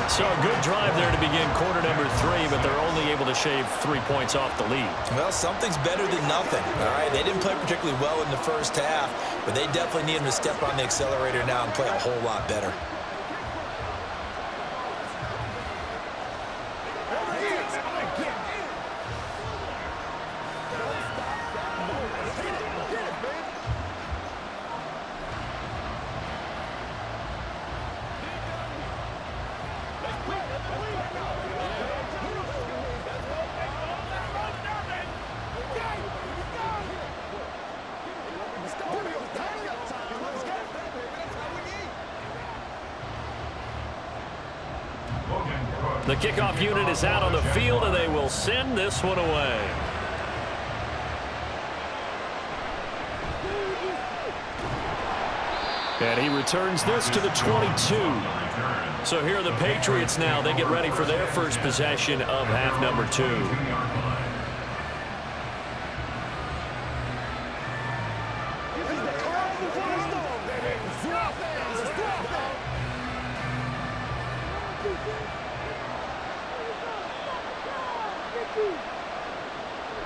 So a good drive there to begin quarter number 3, but they're only able to shave 3 points off the lead. Well, something's better than nothing, all right? They didn't play particularly well in the first half, but they definitely need them to step on the accelerator now and play a whole lot better. The kickoff unit is out on the field, and they will send this one away. And he returns this to the 22. So here are the Patriots now. They get ready for their first possession of half number 2.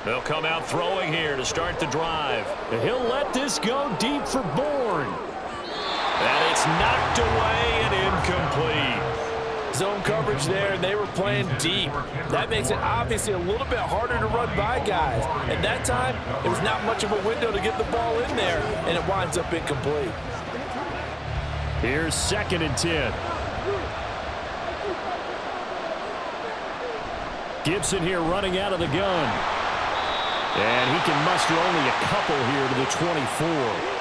They'll come out throwing here to start the drive. And he'll let this go deep for Bourne. And it's knocked away and incomplete. Zone coverage there, and they were playing deep. That makes it obviously a little bit harder to run by guys. At that time, there was not much of a window to get the ball in there, and it winds up incomplete. Here's 2nd and 10. Gibson here running out of the gun. And he can muster only a couple here to the 24.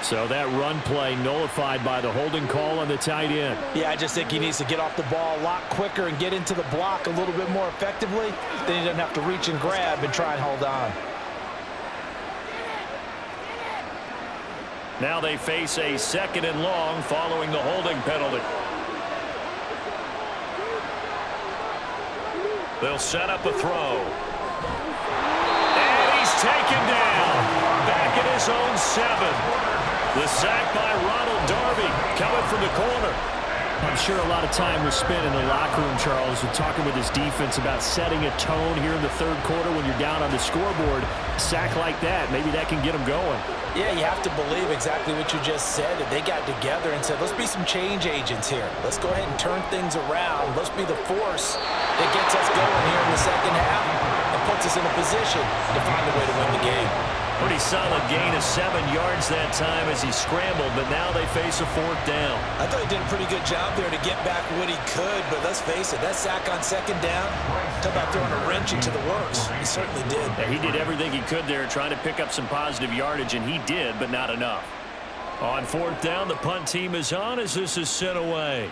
So that run play nullified by the holding call on the tight end. Yeah, I just think he needs to get off the ball a lot quicker and get into the block a little bit more effectively. Then he doesn't have to reach and grab and try and hold on. Now they face a 2nd and long following the holding penalty. They'll set up a throw. And he's taken down. Back at his own 7. The sack by Ronald Darby coming from the corner. I'm sure a lot of time was spent in the locker room, Charles, with talking with his defense about setting a tone here in the third quarter when you're down on the scoreboard. A sack like that, maybe that can get them going. Yeah, you have to believe exactly what you just said, that they got together and said, let's be some change agents here. Let's go ahead and turn things around. Let's be the force that gets us going here in the second half and puts us in a position to find a way to win the game. Pretty solid gain of 7 yards that time as he scrambled, but now they face a 4th down. I thought he did a pretty good job there to get back what he could, but let's face it, that sack on 2nd down, talk about throwing a wrench into the works. He certainly did. Yeah, he did everything he could there trying to pick up some positive yardage, and he did, but not enough. On 4th down, the punt team is on as this is sent away.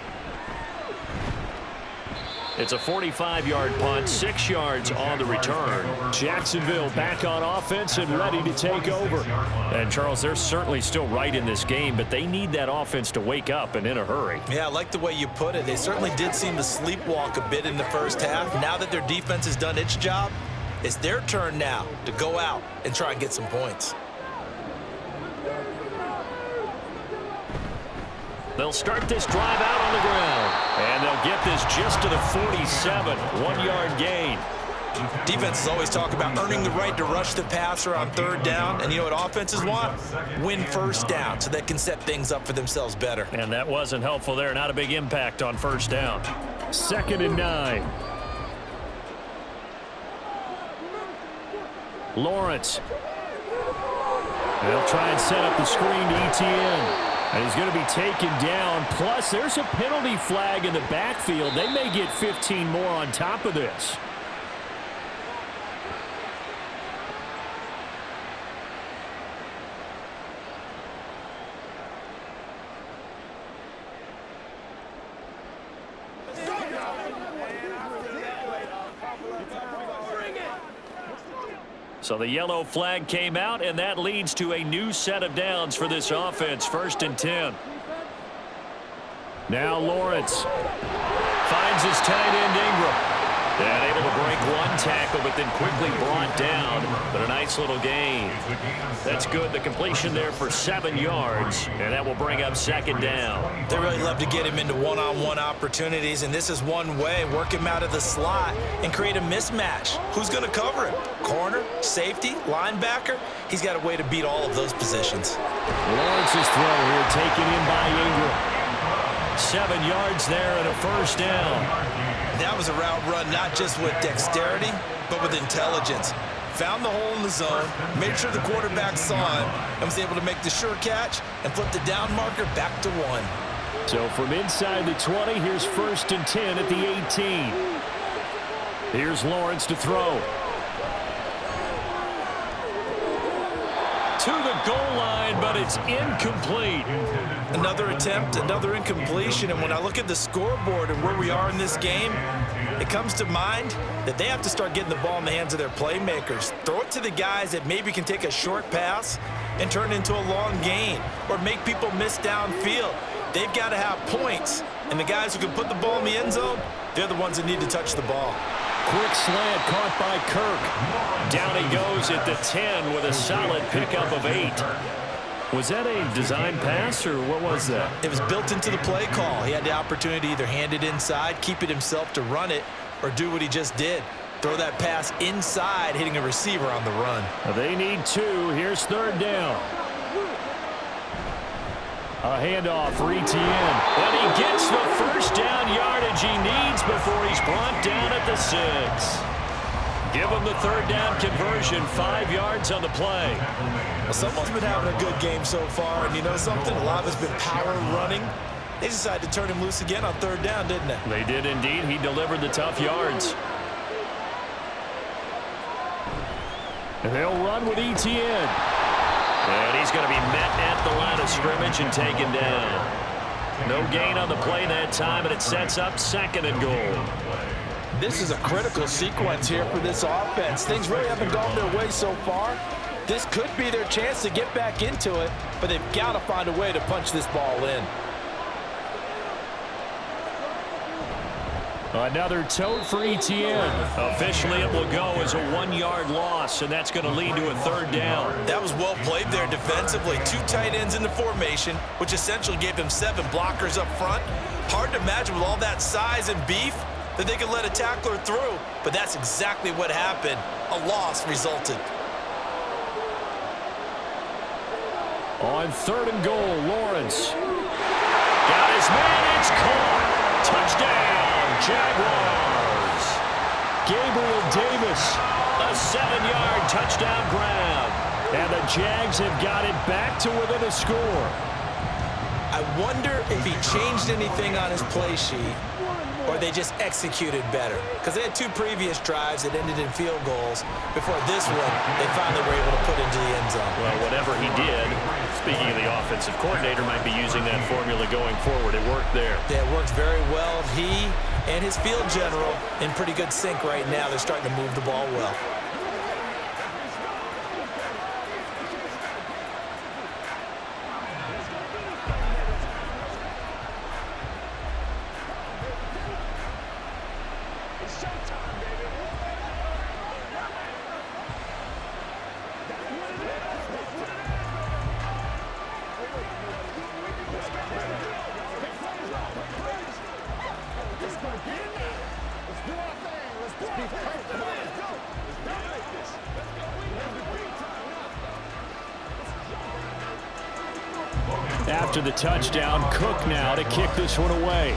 It's a 45-yard punt, 6 yards on the return. Jacksonville back on offense and ready to take over. And, Charles, they're certainly still right in this game, but they need that offense to wake up and in a hurry. Yeah, I like the way you put it. They certainly did seem to sleepwalk a bit in the first half. Now that their defense has done its job, it's their turn now to go out and try and get some points. They'll start this drive out on the ground. And they'll get this just to the 47, 1-yard gain. Defenses always talk about earning the right to rush the passer on 3rd down. And you know what offenses want? Win 1st down so they can set things up for themselves better. And that wasn't helpful there. Not a big impact on 1st down. 2nd and 9. Lawrence. They'll try and set up the screen to ETN. And he's going to be taken down. Plus, there's a penalty flag in the backfield. They may get 15 more on top of this. So the yellow flag came out, and that leads to a new set of downs for this offense. 1st and 10. Now Lawrence finds his tight end Ingram. And able to break 1 tackle, but then quickly brought down. But a nice little gain. That's good. The completion there for 7 yards, and that will bring up 2nd down. They really love to get him into one-on-one opportunities, and this is one way. Work him out of the slot and create a mismatch. Who's going to cover him? Corner, safety, linebacker? He's got a way to beat all of those positions. Lawrence's throw here taken in by Ingram. 7 yards there and a 1st down. That was a route run not just with dexterity, but with intelligence. Found the hole in the zone, made sure the quarterback saw him, and was able to make the sure catch and flip the down marker back to 1. So from inside the 20, here's 1st and 10 at the 18. Here's Lawrence to throw. To the goal line, but it's incomplete. Another attempt, another incompletion, and when I look at the scoreboard and where we are in this game, it comes to mind that they have to start getting the ball in the hands of their playmakers. Throw it to the guys that maybe can take a short pass and turn it into a long gain or make people miss downfield. They've got to have points, and the guys who can put the ball in the end zone, they're the ones that need to touch the ball. Quick slant caught by Kirk. Down he goes at the 10 with a solid pickup of 8. Was that a design pass, or what was that? It was built into the play call. He had the opportunity to either hand it inside, keep it himself to run it, or do what he just did. Throw that pass inside, hitting a receiver on the run. They need 2. Here's 3rd down. A handoff for ETN. And he gets the 1st down yardage he needs before he's brought down at the 6. Give him the 3rd down conversion, 5 yards on the play. Well, someone's been having a good game so far, and you know something? A lot of it's been power running. They decided to turn him loose again on 3rd down, didn't they? They did indeed. He delivered the tough yards. And they'll run with ETN. And he's going to be met at the line of scrimmage and taken down. No gain on the play that time, and it sets up 2nd and goal. This is a critical sequence here for this offense. Things really haven't gone their way so far. This could be their chance to get back into it, but they've got to find a way to punch this ball in. Another tote for ETN. Officially, it will go as a 1-yard loss, and that's going to lead to a 3rd down. That was well played there defensively. 2 tight ends in the formation, which essentially gave them 7 blockers up front. Hard to imagine with all that size and beef that they could let a tackler through, but that's exactly what happened. A loss resulted. On 3rd and goal, Lawrence. Got his man, it's caught. Touchdown, Jaguars. Gabriel Davis, a 7-yard touchdown grab. And the Jags have got it back to within a score. I wonder if he changed anything on his play sheet or they just executed better. Because they had 2 previous drives that ended in field goals. Before this one, they finally were able to put into the end zone. Well, whatever he did, speaking of the offensive coordinator, might be using that formula going forward. It worked there. Yeah, it worked very well. He and his field general in pretty good sync right now. They're starting to move the ball well. After the touchdown, Cook now to kick this one away.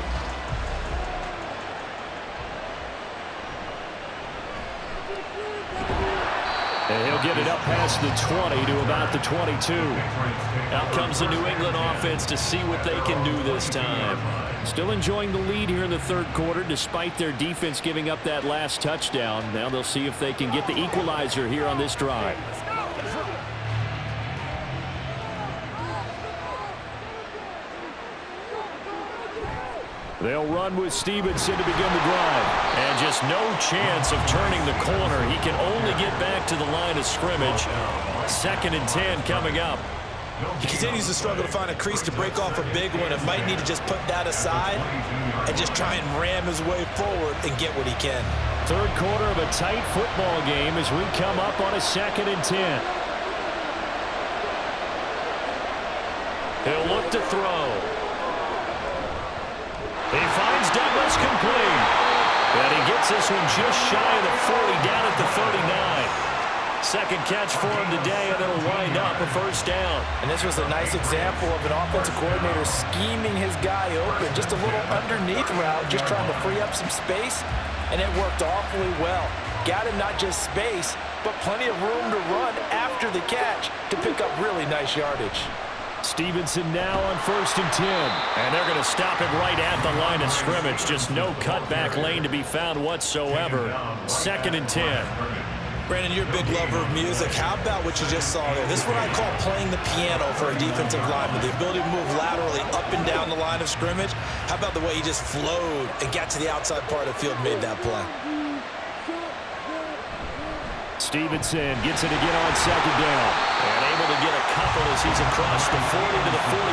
And he'll get it up past the 20 to about the 22. Out comes the New England offense to see what they can do this time. Still enjoying the lead here in the 3rd quarter despite their defense giving up that last touchdown. Now they'll see if they can get the equalizer here on this drive. They'll run with Stevenson to begin the drive. And just no chance of turning the corner. He can only get back to the line of scrimmage. 2nd and 10 coming up. He continues to struggle to find a crease to break off a big one and might need to just put that aside and just try and ram his way forward and get what he can. 3rd quarter of a tight football game as we come up on a 2nd and 10. He'll look to throw. He finds Douglas complete. And he gets this one just shy of the 40, down at the 39. 2nd catch for him today, and it'll wind up a 1st down. And this was a nice example of an offensive coordinator scheming his guy open. Just a little underneath route, just trying to free up some space, and it worked awfully well. Got him not just space, but plenty of room to run after the catch to pick up really nice yardage. Stevenson now on 1st and 10. And they're going to stop him right at the line of scrimmage. Just no cutback lane to be found whatsoever. 2nd and 10. Brandon, you're a big lover of music. How about what you just saw there? This is what I call playing the piano for a defensive lineman. The ability to move laterally up and down the line of scrimmage. How about the way he just flowed and got to the outside part of the field and made that play? Stevenson gets it again on 2nd down. And able to get a couple as he's across the 40 to the 41.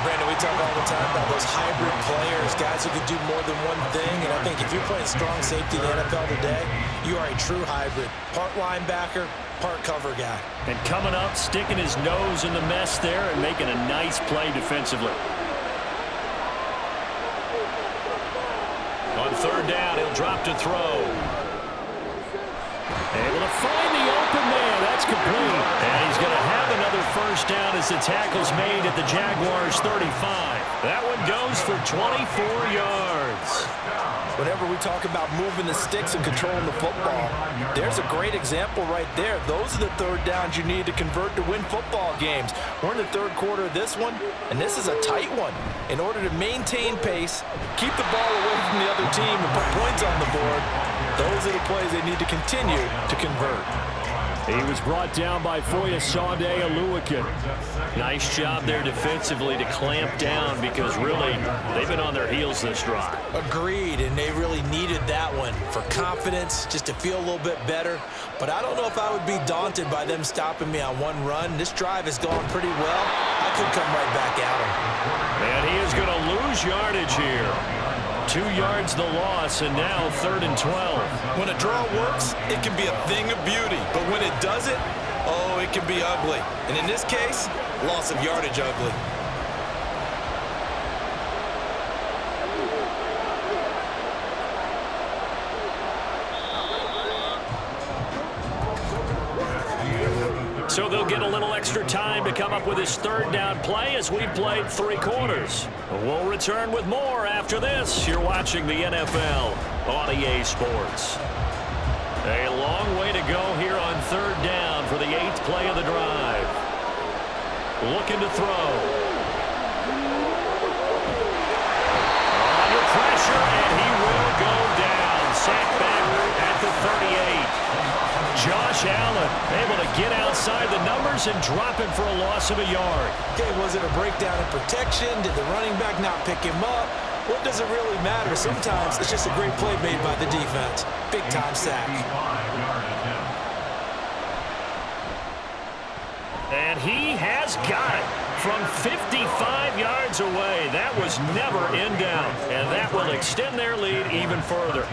Brandon, we talk all the time about those hybrid players, guys who can do more than one thing. And I think if you're playing strong safety in the NFL today, you are a true hybrid. Part linebacker, part cover guy. And coming up, sticking his nose in the mess there and making a nice play defensively. On 3rd down, he'll drop to throw. Able to find the open man. That's complete. And he's going to have another 1st down as the tackle's made at the Jaguars' 35. That one goes for 24 yards. Whenever we talk about moving the sticks and controlling the football, there's a great example right there. Those are the 3rd downs you need to convert to win football games. We're in the 3rd quarter of this one, and this is a tight one. In order to maintain pace, keep the ball away from the other team, and put points on the board, those are the plays they need to continue to convert. He was brought down by Foyesade Oluwakin. Nice job there defensively to clamp down because really they've been on their heels this drive. Agreed, and they really needed that one for confidence, just to feel a little bit better. But I don't know if I would be daunted by them stopping me on one run. This drive has gone pretty well. I could come right back at him. And he is going to lose yardage here. 2 yards the loss, and now 3rd and 12. When a draw works, it can be a thing of beauty. But when it doesn't, oh, it can be ugly. And in this case, loss of yardage ugly. little extra time to come up with his third down play as we played 3 quarters. We'll return with more after this. You're watching the NFL on EA Sports. A long way to go here on third down for the 8th play of the drive. Looking to throw. Under pressure, and he will go down. Sacked back at the 38. Josh Allen able to get outside the numbers and drop him for a loss of a yard. Okay, was it a breakdown in protection? Did the running back not pick him up? What does it really matter? Sometimes it's just a great play made by the defense. Big-time sack. And he has got it from 55 yards away. That was never in doubt, and that will extend their lead even further.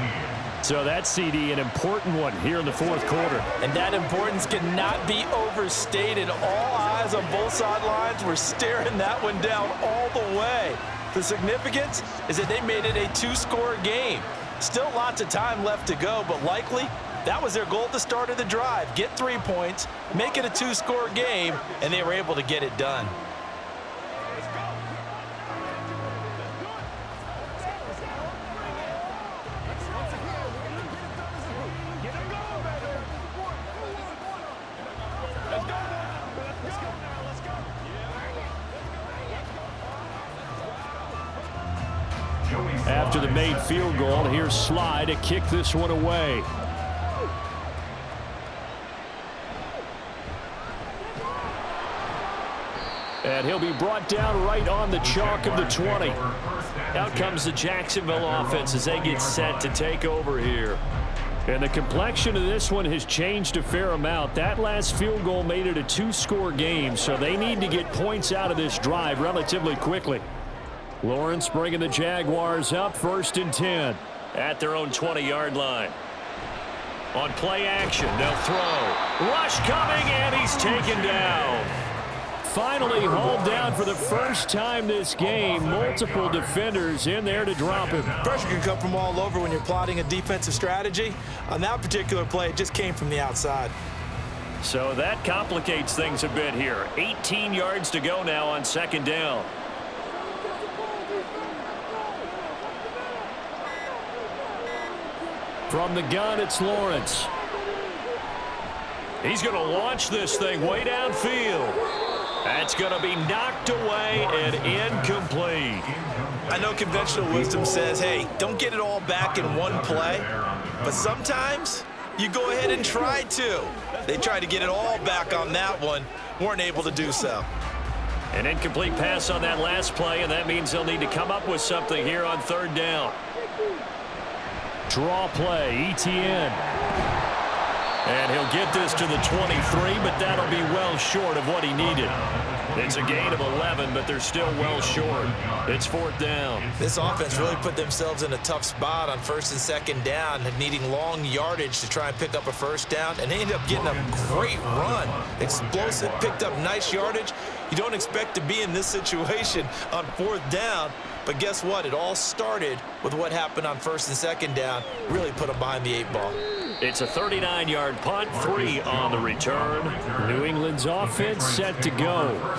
So that CD, an important one here in the 4th quarter. And that importance cannot be overstated. All eyes on both sidelines were staring that one down all the way. The significance is that they made it a 2-score game. Still lots of time left to go, but likely that was their goal at the start of the drive. Get 3 points, make it a 2-score game, and they were able to get it done. After the made field goal, here's Sly to kick this one away. And he'll be brought down right on the chalk of the 20. Out comes the Jacksonville offense as they get set to take over here. And the complexion of this one has changed a fair amount. That last field goal made it a 2-score game, so they need to get points out of this drive relatively quickly. Lawrence bringing the Jaguars up 1st and 10. At their own 20-yard line. On play action, they'll throw. Rush coming, and he's taken down. Finally hauled down for the first time this game. Multiple defenders in there to drop him. Pressure can come from all over when you're plotting a defensive strategy. On that particular play, it just came from the outside. So that complicates things a bit here. 18 yards to go now on 2nd down. From the gun, it's Lawrence. He's going to launch this thing way downfield. That's going to be knocked away and incomplete. I know conventional wisdom says, hey, don't get it all back in one play. But sometimes you go ahead and try to. They tried to get it all back on that one. Weren't able to do so. An incomplete pass on that last play, and that means they'll need to come up with something here on 3rd down. Draw play, ETN. And he'll get this to the 23, but that'll be well short of what he needed. It's a gain of 11, but they're still well short. It's 4th down. This offense really put themselves in a tough spot on 1st and 2nd down, needing long yardage to try and pick up a 1st down, and they ended up getting a great run. Explosive, picked up nice yardage. You don't expect to be in this situation on 4th down, but guess what? It all started with what happened on 1st and 2nd down. Really put them behind the 8 ball. It's a 39-yard punt, 3 on the return. New England's offense set to go.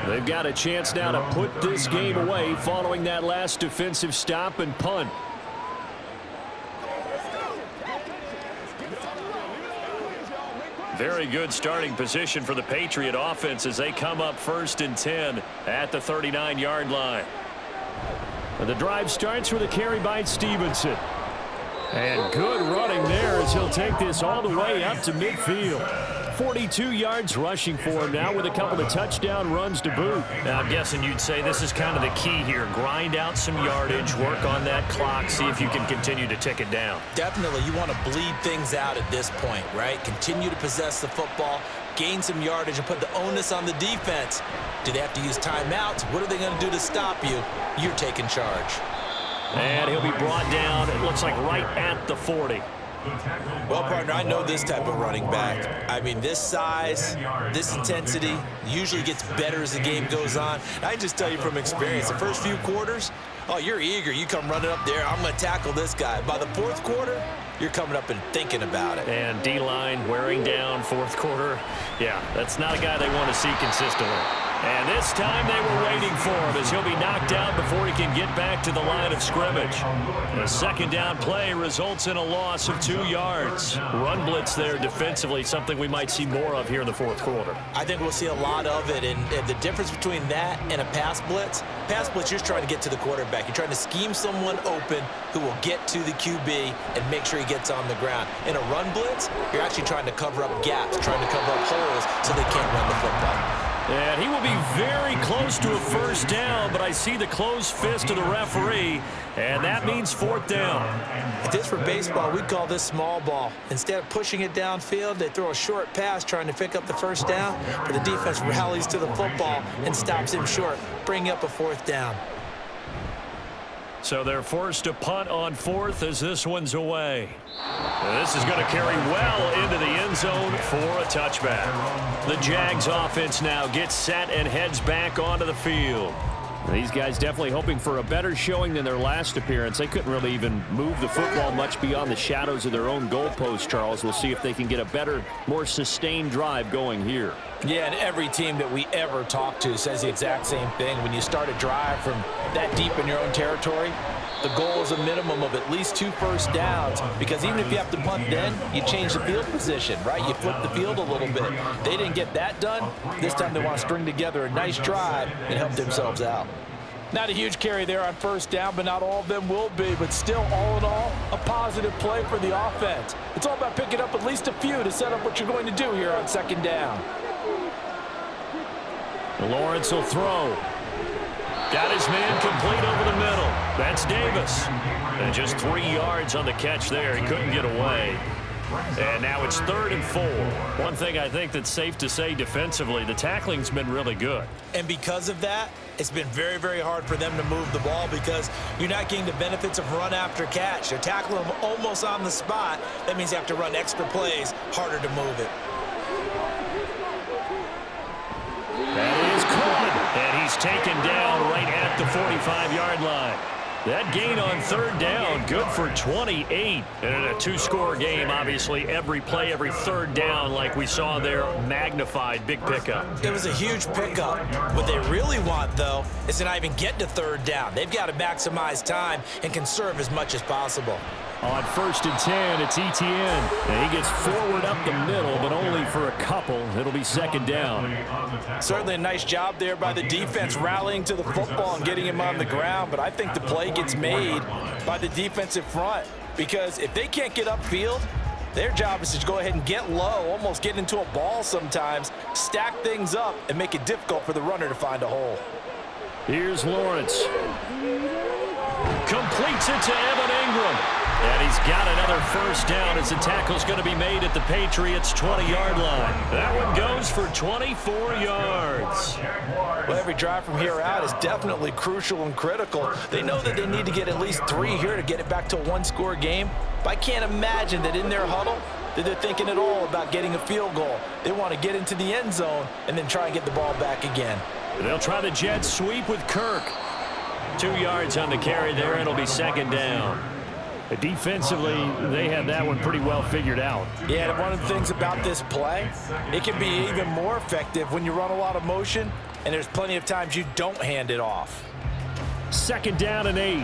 They've got a chance now to put this game away following that last defensive stop and punt. Very good starting position for the Patriot offense as they come up 1st and 10 at the 39-yard line. And the drive starts with a carry by Stevenson. And good running there as he'll take this all the way up to midfield. 42 yards rushing for him now with a couple of touchdown runs to boot. Now, I'm guessing you'd say this is kind of the key here. Grind out some yardage, work on that clock, see if you can continue to tick it down. Definitely, you want to bleed things out at this point, right? Continue to possess the football, gain some yardage, and put the onus on the defense. Do they have to use timeouts? What are they going to do to stop you? You're taking charge. And he'll be brought down, it looks like right at the 40. Well, partner, I know this type of running back. I mean, this size, this intensity usually gets better as the game goes on. I just tell you from experience, the first few quarters, oh, you're eager. You come running up there, I'm going to tackle this guy. By the 4th quarter, you're coming up and thinking about it. And D-line wearing down fourth quarter. Yeah, that's not a guy they want to see consistently. And this time they were waiting for him as he'll be knocked out before he can get back to the line of scrimmage. A second down play results in a loss of 2 yards. Run blitz there defensively, something we might see more of here in the fourth quarter. I think we'll see a lot of it, and the difference between that and a pass blitz, you're just trying to get to the quarterback. You're trying to scheme someone open who will get to the QB and make sure he gets on the ground. In a run blitz, you're actually trying to cover up gaps, trying to cover up holes so they can't run the football. And he will be very close to a first down, but I see the closed fist of the referee, and that means fourth down. If this were baseball, we'd call this small ball. Instead of pushing it downfield, they throw a short pass trying to pick up the first down, but the defense rallies to the football and stops him short, bringing up a fourth down. So they're forced to punt on fourth as this one's away. And this is going to carry well into the end zone for a touchback. The Jags offense now gets set and heads back onto the field. These guys definitely hoping for a better showing than their last appearance. They couldn't really even move the football much beyond the shadows of their own goalpost, Charles. We'll see if they can get a better, more sustained drive going here. Yeah, and every team that we ever talk to says the exact same thing. When you start a drive from that deep in your own territory, the goal is a minimum of at least 2 first downs, because even if you have to punt then, you change the field position, right? You flip the field a little bit. They didn't get that done. This time they want to string together a nice drive and help themselves out. Not a huge carry there on first down, but not all of them will be. But still, all in all, a positive play for the offense. It's all about picking up at least a few to set up what you're going to do here on second down. Lawrence will throw. Got his man complete over the middle. That's Davis. And just 3 yards on the catch there. He couldn't get away. And now it's 3rd and 4. One thing I think that's safe to say defensively, the tackling's been really good. And because of that, it's been very, very hard for them to move the ball because you're not getting the benefits of run after catch. They're tackling them almost on the spot. That means you have to run extra plays, harder to move it. That is caught, and he's taken down right at the 45-yard line. That gain on 3rd down, good for 28. And in a 2-score game, obviously, every play, every 3rd down, like we saw there, magnified, big pickup. It was a huge pickup. What they really want, though, is to not even get to 3rd down. They've got to maximize time and conserve as much as possible. On 1st and 10, it's Etienne. And he gets forward up the middle, but only for a couple. It'll be 2nd down. Certainly a nice job there by the defense rallying to the football and getting him on the ground, but I think the play gets made by the defensive front, because if they can't get upfield, their job is to go ahead and get low, almost get into a ball sometimes, stack things up, and make it difficult for the runner to find a hole. Here's Lawrence. Completes it to Evan Ingram. And he's got another first down as the tackle's going to be made at the Patriots' 20-yard line. That one goes for 24 yards. Well, every drive from here out is definitely crucial and critical. They know that they need to get at least 3 here to get it back to a 1-score game. But I can't imagine that in their huddle that they're thinking at all about getting a field goal. They want to get into the end zone and then try and get the ball back again. They'll try the jet sweep with Kirk. 2 yards on the carry there. It'll be 2nd down. Defensively, they have that one pretty well figured out. Yeah, and one of the things about this play, it can be even more effective when you run a lot of motion, and there's plenty of times you don't hand it off. 2nd down and 8.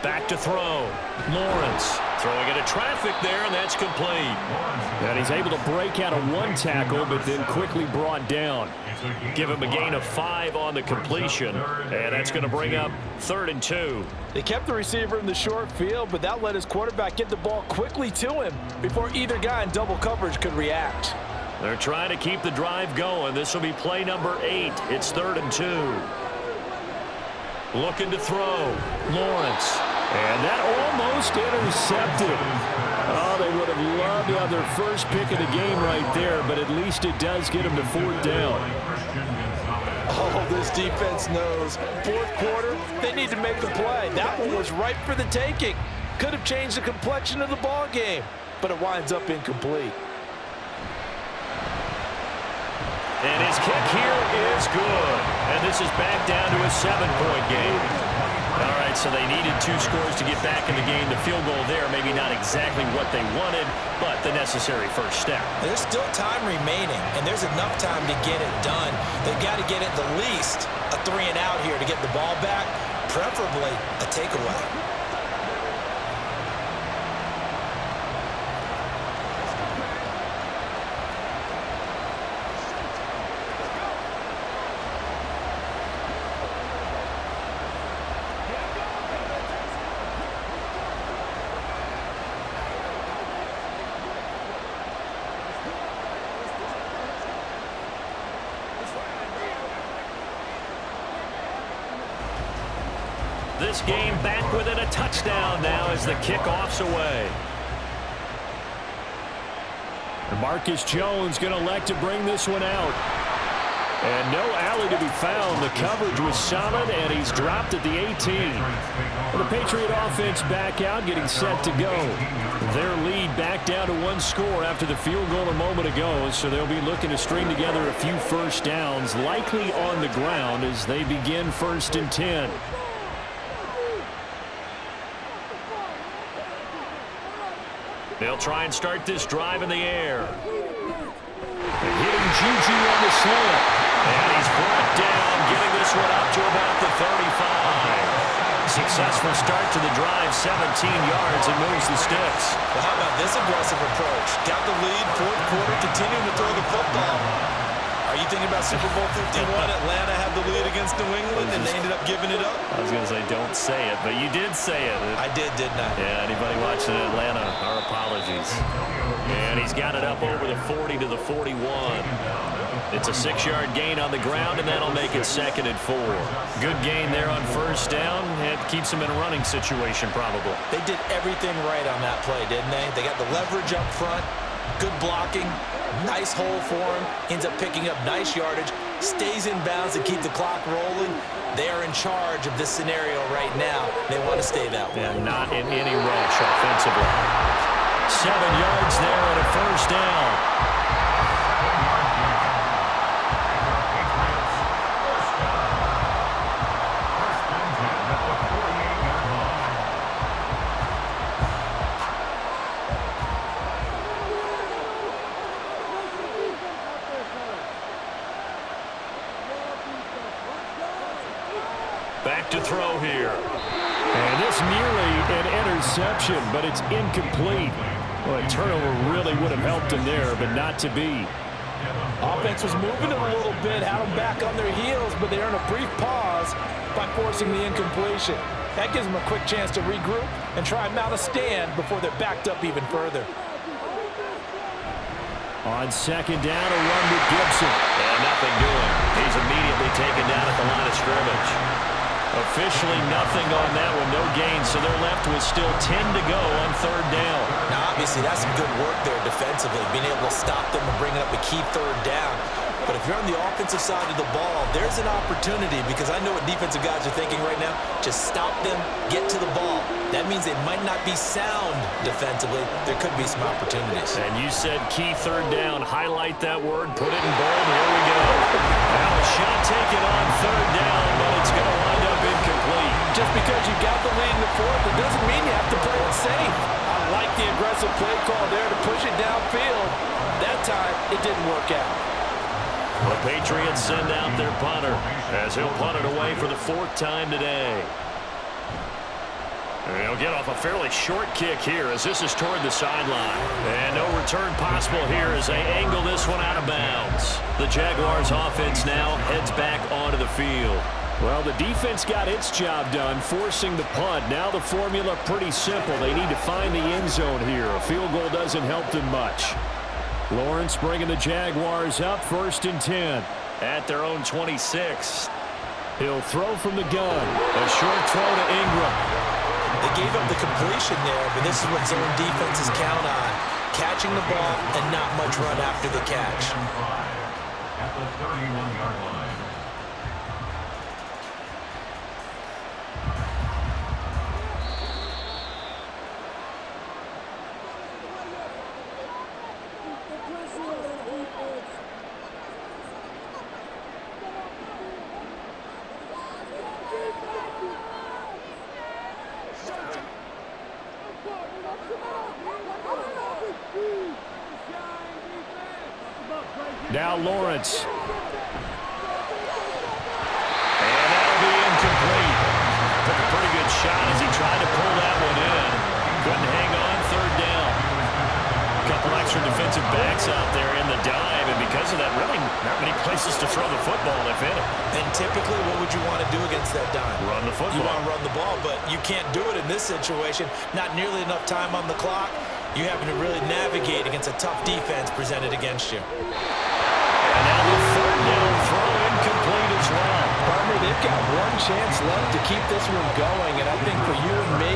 Back to throw. Lawrence throwing into traffic there, and that's complete. And he's able to break out of 1 tackle, but then quickly brought down. Give him a gain of 5 on the completion, and that's going to bring up 3rd and 2. They kept the receiver in the short field, but that let his quarterback get the ball quickly to him before either guy in double coverage could react. They're trying to keep the drive going. This will be play number 8. It's 3rd and 2. Looking to throw. Lawrence. And that almost intercepted. Oh, they would have loved to have their first pick of the game right there, but at least it does get them to 4th down. Oh, this defense knows. 4th quarter, they need to make the play. That one was ripe for the taking. Could have changed the complexion of the ball game, but it winds up incomplete. And his kick here is good. And this is back down to a 7-point game. All right, so they needed 2 scores to get back in the game. The field goal there, maybe not exactly what they wanted, but the necessary first step. There's still time remaining, and there's enough time to get it done. They've got to get at the least a 3-and-out here to get the ball back, preferably a takeaway. This game back within a touchdown now as the kickoff's away. Marcus Jones going to elect to bring this one out. And no alley to be found. The coverage was solid, and he's dropped at the 18. And the Patriot offense back out, getting set to go. Their lead back down to 1 score after the field goal a moment ago, so they'll be looking to string together a few first downs, likely on the ground as they begin 1st and 10. They'll try and start this drive in the air. Hitting Juju on the slant. And he's brought down, getting this one up to about the 35. Successful start to the drive, 17 yards, and moves the sticks. Well, how about this aggressive approach? Got the lead, 4th quarter, continuing to throw the football. Are you thinking about Super Bowl 51? Atlanta had the lead against New England, and they ended up giving it up? I was going to say, don't say it, but you did say it. I did, didn't I? Yeah, anybody watching Atlanta, our apologies. And he's got it up over the 40 to the 41. It's a 6-yard gain on the ground, and that'll make it 2nd and 4. Good gain there on 1st down. It keeps him in a running situation, probably. They did everything right on that play, didn't they? They got the leverage up front, good blocking, nice hole for him, ends up picking up nice yardage, stays in bounds to keep the clock rolling. They are in charge of this scenario right now. They want to stay that way. Yeah, not in any rush offensively. 7 yards there and a 1st down. Back to throw here. And this nearly an interception, but it's incomplete. Well, a turnover really would have helped him there, but not to be. Offense was moving a little bit, had them back on their heels, but they earned a brief pause by forcing the incompletion. That gives them a quick chance to regroup and try and mount a stand before they're backed up even further. On 2nd down, a run with Gibson. And nothing doing. He's immediately taken down at the line of scrimmage. Officially nothing on that one, no gain, so they're left with still 10 to go on 3rd down. Now, obviously, that's some good work there defensively, being able to stop them and bringing up a key 3rd down. But if you're on the offensive side of the ball, there's an opportunity, because I know what defensive guys are thinking right now. Just stop them, get to the ball. That means they might not be sound defensively. There could be some opportunities. And you said key 3rd down. Highlight that word, put it in bold. Here we go. Now a shot taken on 3rd down, but it's going to wind up incomplete. Just because you got the lead in the 4th, it doesn't mean you have to play it safe. I like the aggressive play call there to push it downfield. That time, it didn't work out. The Patriots send out their punter as he'll punt it away for the 4th time today. And he'll get off a fairly short kick here as this is toward the sideline. And no return possible here as they angle this one out of bounds. The Jaguars offense now heads back onto the field. Well, the defense got its job done, forcing the punt. Now the formula pretty simple. They need to find the end zone here. A field goal doesn't help them much. Lawrence bringing the Jaguars up, 1st and 10. At their own 26. He'll throw from the gun. A short throw to Ingram. They gave up the completion there, but this is what zone defenses count on. Catching the ball and not much run after the catch. At the 31-yard line. Now Lawrence. And that'll be incomplete. Took a pretty good shot as he tried to pull that one in. Couldn't hang on, third down. A couple extra defensive backs out there in the dive, and because of that, really not many places to throw the football, if any. And typically, what would you want to do against that dime? Run the football. You want to run the ball, but you can't do it in this situation. Not nearly enough time on the clock. You having to really navigate against a tough defense presented against you. And now the third down throw incomplete as well. Farmer, they've got one chance left to keep this one going, and I think for you and me,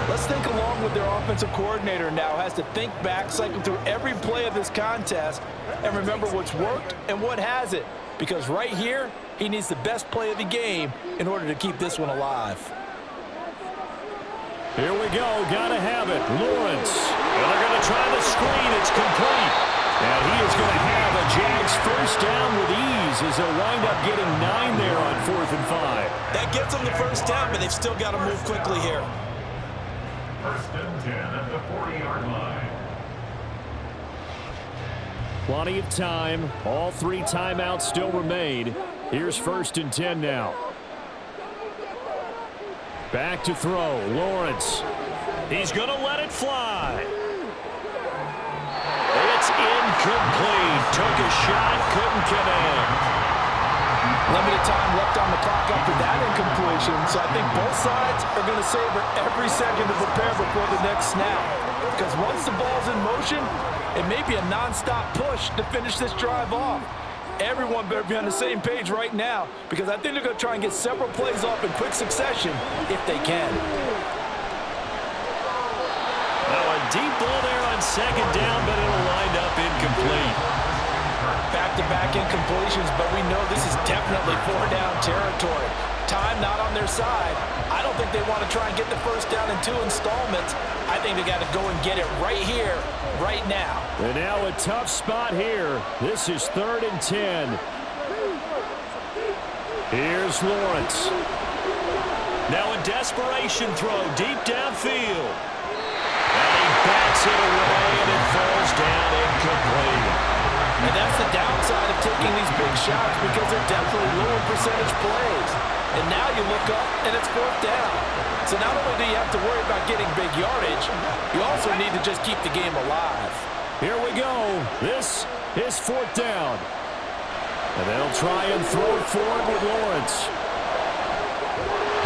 let's think along with their offensive coordinator now. Has to think back, cycle through every play of this contest, and remember what's worked and what hasn't. Because right here, he needs the best play of the game in order to keep this one alive. Here we go. Got to have it. Lawrence. And they're going to try the screen. It's complete. And he is going to have a Jags first down with ease as they'll wind up getting 9 there on 4th and 5. That gets them the first down, but they've still got to move quickly here. First and 10 at the 40-yard line. Plenty of time. All 3 timeouts still remain. Here's 1st and 10 now. Back to throw. Lawrence. He's going to let it fly. It's incomplete. Took a shot, couldn't connect. Limited time left on the clock after that incompletion, so I think both sides are going to savor every second to prepare before the next snap. Because once the ball's in motion, it may be a non-stop push to finish this drive off. Everyone better be on the same page right now, because I think they're going to try and get several plays off in quick succession if they can. Now a deep ball there on 2nd down, but it'll wind up incomplete. Back-to-back incompletions, but we know this is definitely 4-down territory. Time not on their side. I don't think they want to try and get the first down in 2 installments. I think they got to go and get it right here, right now. And now a tough spot here. This is 3rd and 10. Here's Lawrence. Now a desperation throw deep downfield. And he bats it away, and it falls down incomplete. And that's the downside of taking these big shots, because they're definitely lower percentage plays. And now you look up, and it's 4th down. So not only do you have to worry about getting big yardage, you also need to just keep the game alive. Here we go. This is 4th down. And they'll try and throw it forward with Lawrence.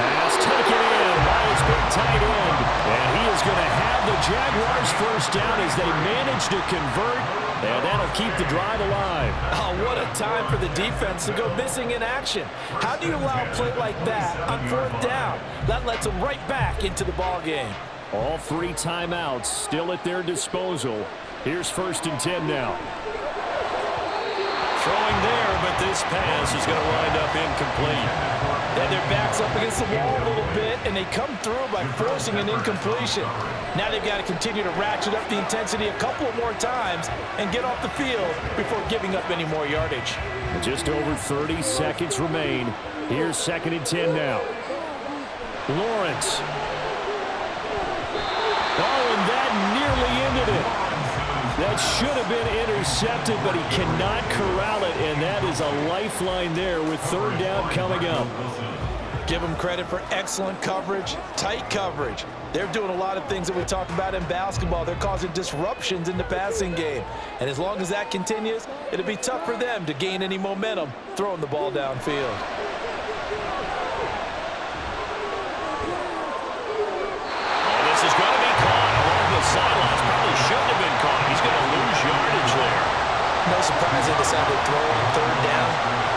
Pass taken in by his big tight end. And he is going to have the Jaguars first down as they manage to convert. And that'll keep the drive alive. Oh, what a time for the defense to go missing in action. How do you allow a play like that on 4th down? That lets them right back into the ball game. All 3 timeouts still at their disposal. Here's 1st and 10 now. Throwing there, but this pass is going to wind up incomplete. And their back's up against the wall a little bit, and they come through by forcing an incompletion. Now they've got to continue to ratchet up the intensity a couple more times and get off the field before giving up any more yardage. Just over 30 seconds remain. Here's 2nd and 10 now. Lawrence. Oh, and that nearly ended it. That should have been intercepted, but he cannot corral it, and that is a lifeline there with 3rd down coming up. Give them credit for excellent coverage, tight coverage. They're doing a lot of things that we talk about in basketball. They're causing disruptions in the passing game. And as long as that continues, it'll be tough for them to gain any momentum throwing the ball downfield. Oh, this is going to be caught along the sidelines. Probably shouldn't have been caught. He's going to lose yardage there. No surprise they decided to throw on 3rd down.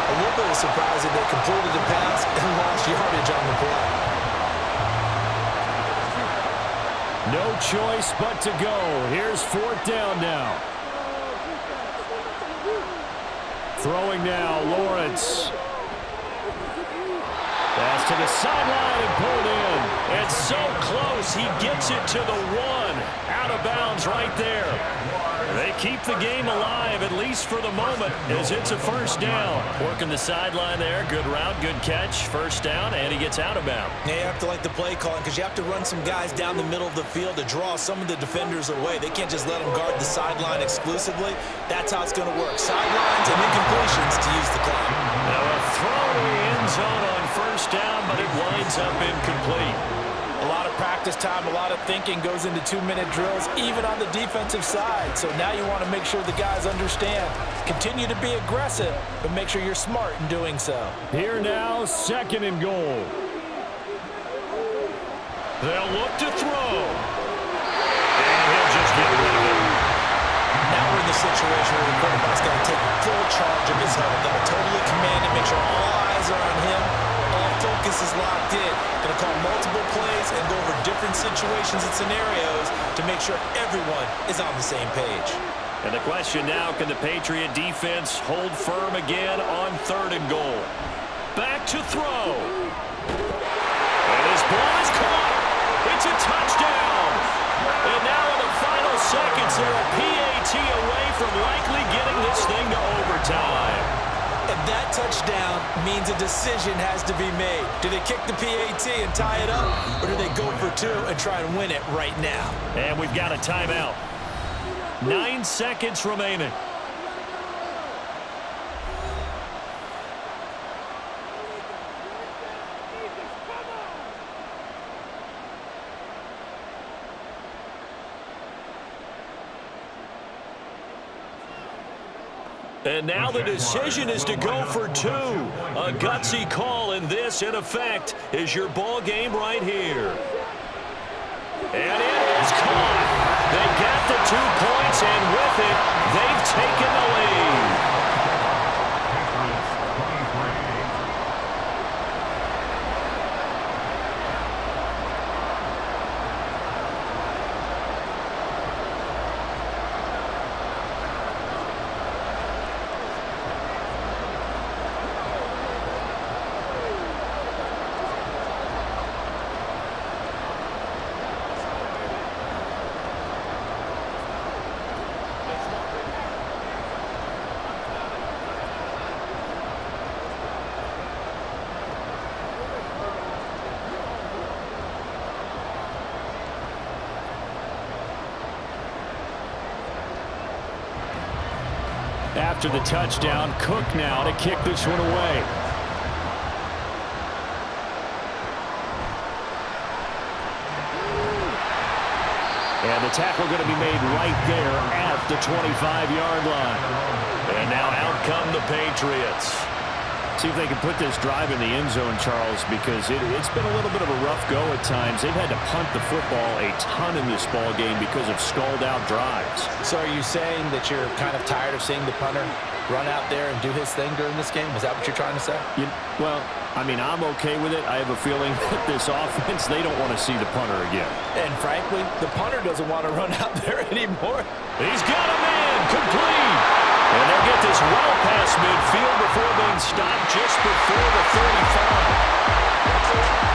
A little bit of surprise that they completed the pass and lost yardage on the play. No choice but to go. Here's 4th down now. Throwing now, Lawrence. Pass to the sideline and pulled in. And so close, he gets it to the 1. Out of bounds right there. They keep the game alive, at least for the moment, as it's a first down. Working the sideline there. Good route, good catch. First down, and he gets out of bounds. Yeah, you have to like the play calling because you have to run some guys down the middle of the field to draw some of the defenders away. They can't just let them guard the sideline exclusively. That's how it's going to work. Sidelines and incompletions to use the clock. Now a throw to the end zone on first down, but it winds up incomplete. A lot of practice time, a lot of thinking goes into 2-minute drills, even on the defensive side. So now you want to make sure the guys understand. Continue to be aggressive, but make sure you're smart in doing so. Here now, 2nd and goal. They'll look to throw. And he'll just get rid of it. Now we're in the situation where the quarterback's got to take full charge of his huddle. Got to totally command it, make sure all eyes are on him. All focus is locked in. Going to call multiple plays and go over different situations and scenarios to make sure everyone is on the same page. And the question now, can the Patriot defense hold firm again on 3rd and goal? Back to throw. And his ball is caught. It's a touchdown. And now in the final seconds, they're a PAT away from likely getting this thing to overtime. And that touchdown means a decision has to be made. Do they kick the PAT and tie it up, or do they go for 2 and try and win it right now? And we've got a timeout. 9 seconds remaining. And now the decision is to go for 2. A gutsy call, and this, in effect, is your ball game right here. And it is caught. They get the 2 points, and with it, they've taken the lead. After the touchdown, Cook now to kick this one away. And the tackle going to be made right there at the 25-yard line. And now out come the Patriots. See if they can put this drive in the end zone, Charles, because it's been a little bit of a rough go at times. They've had to punt the football a ton in this ball game because of stalled-out drives. So are you saying that you're kind of tired of seeing the punter run out there and do his thing during this game? Is that what you're trying to say? Well, I mean, I'm okay with it. I have a feeling that this offense, they don't want to see the punter again. And frankly, the punter doesn't want to run out there anymore. He's got a man complete. And they'll get this well past midfield before being stopped just before the 35.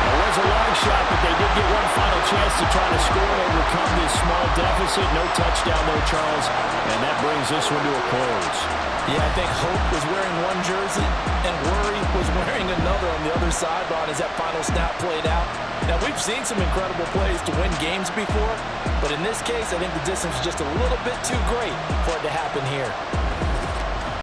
It was a long shot, but they did get one final chance to try to score and overcome this small deficit. No touchdown, though, Charles. And that brings this one to a close. Yeah, I think Hope was wearing one jersey and Worry was wearing another on the other sideline as that final snap played out. Now, we've seen some incredible plays to win games before, but in this case, I think the distance is just a little bit too great for it to happen here.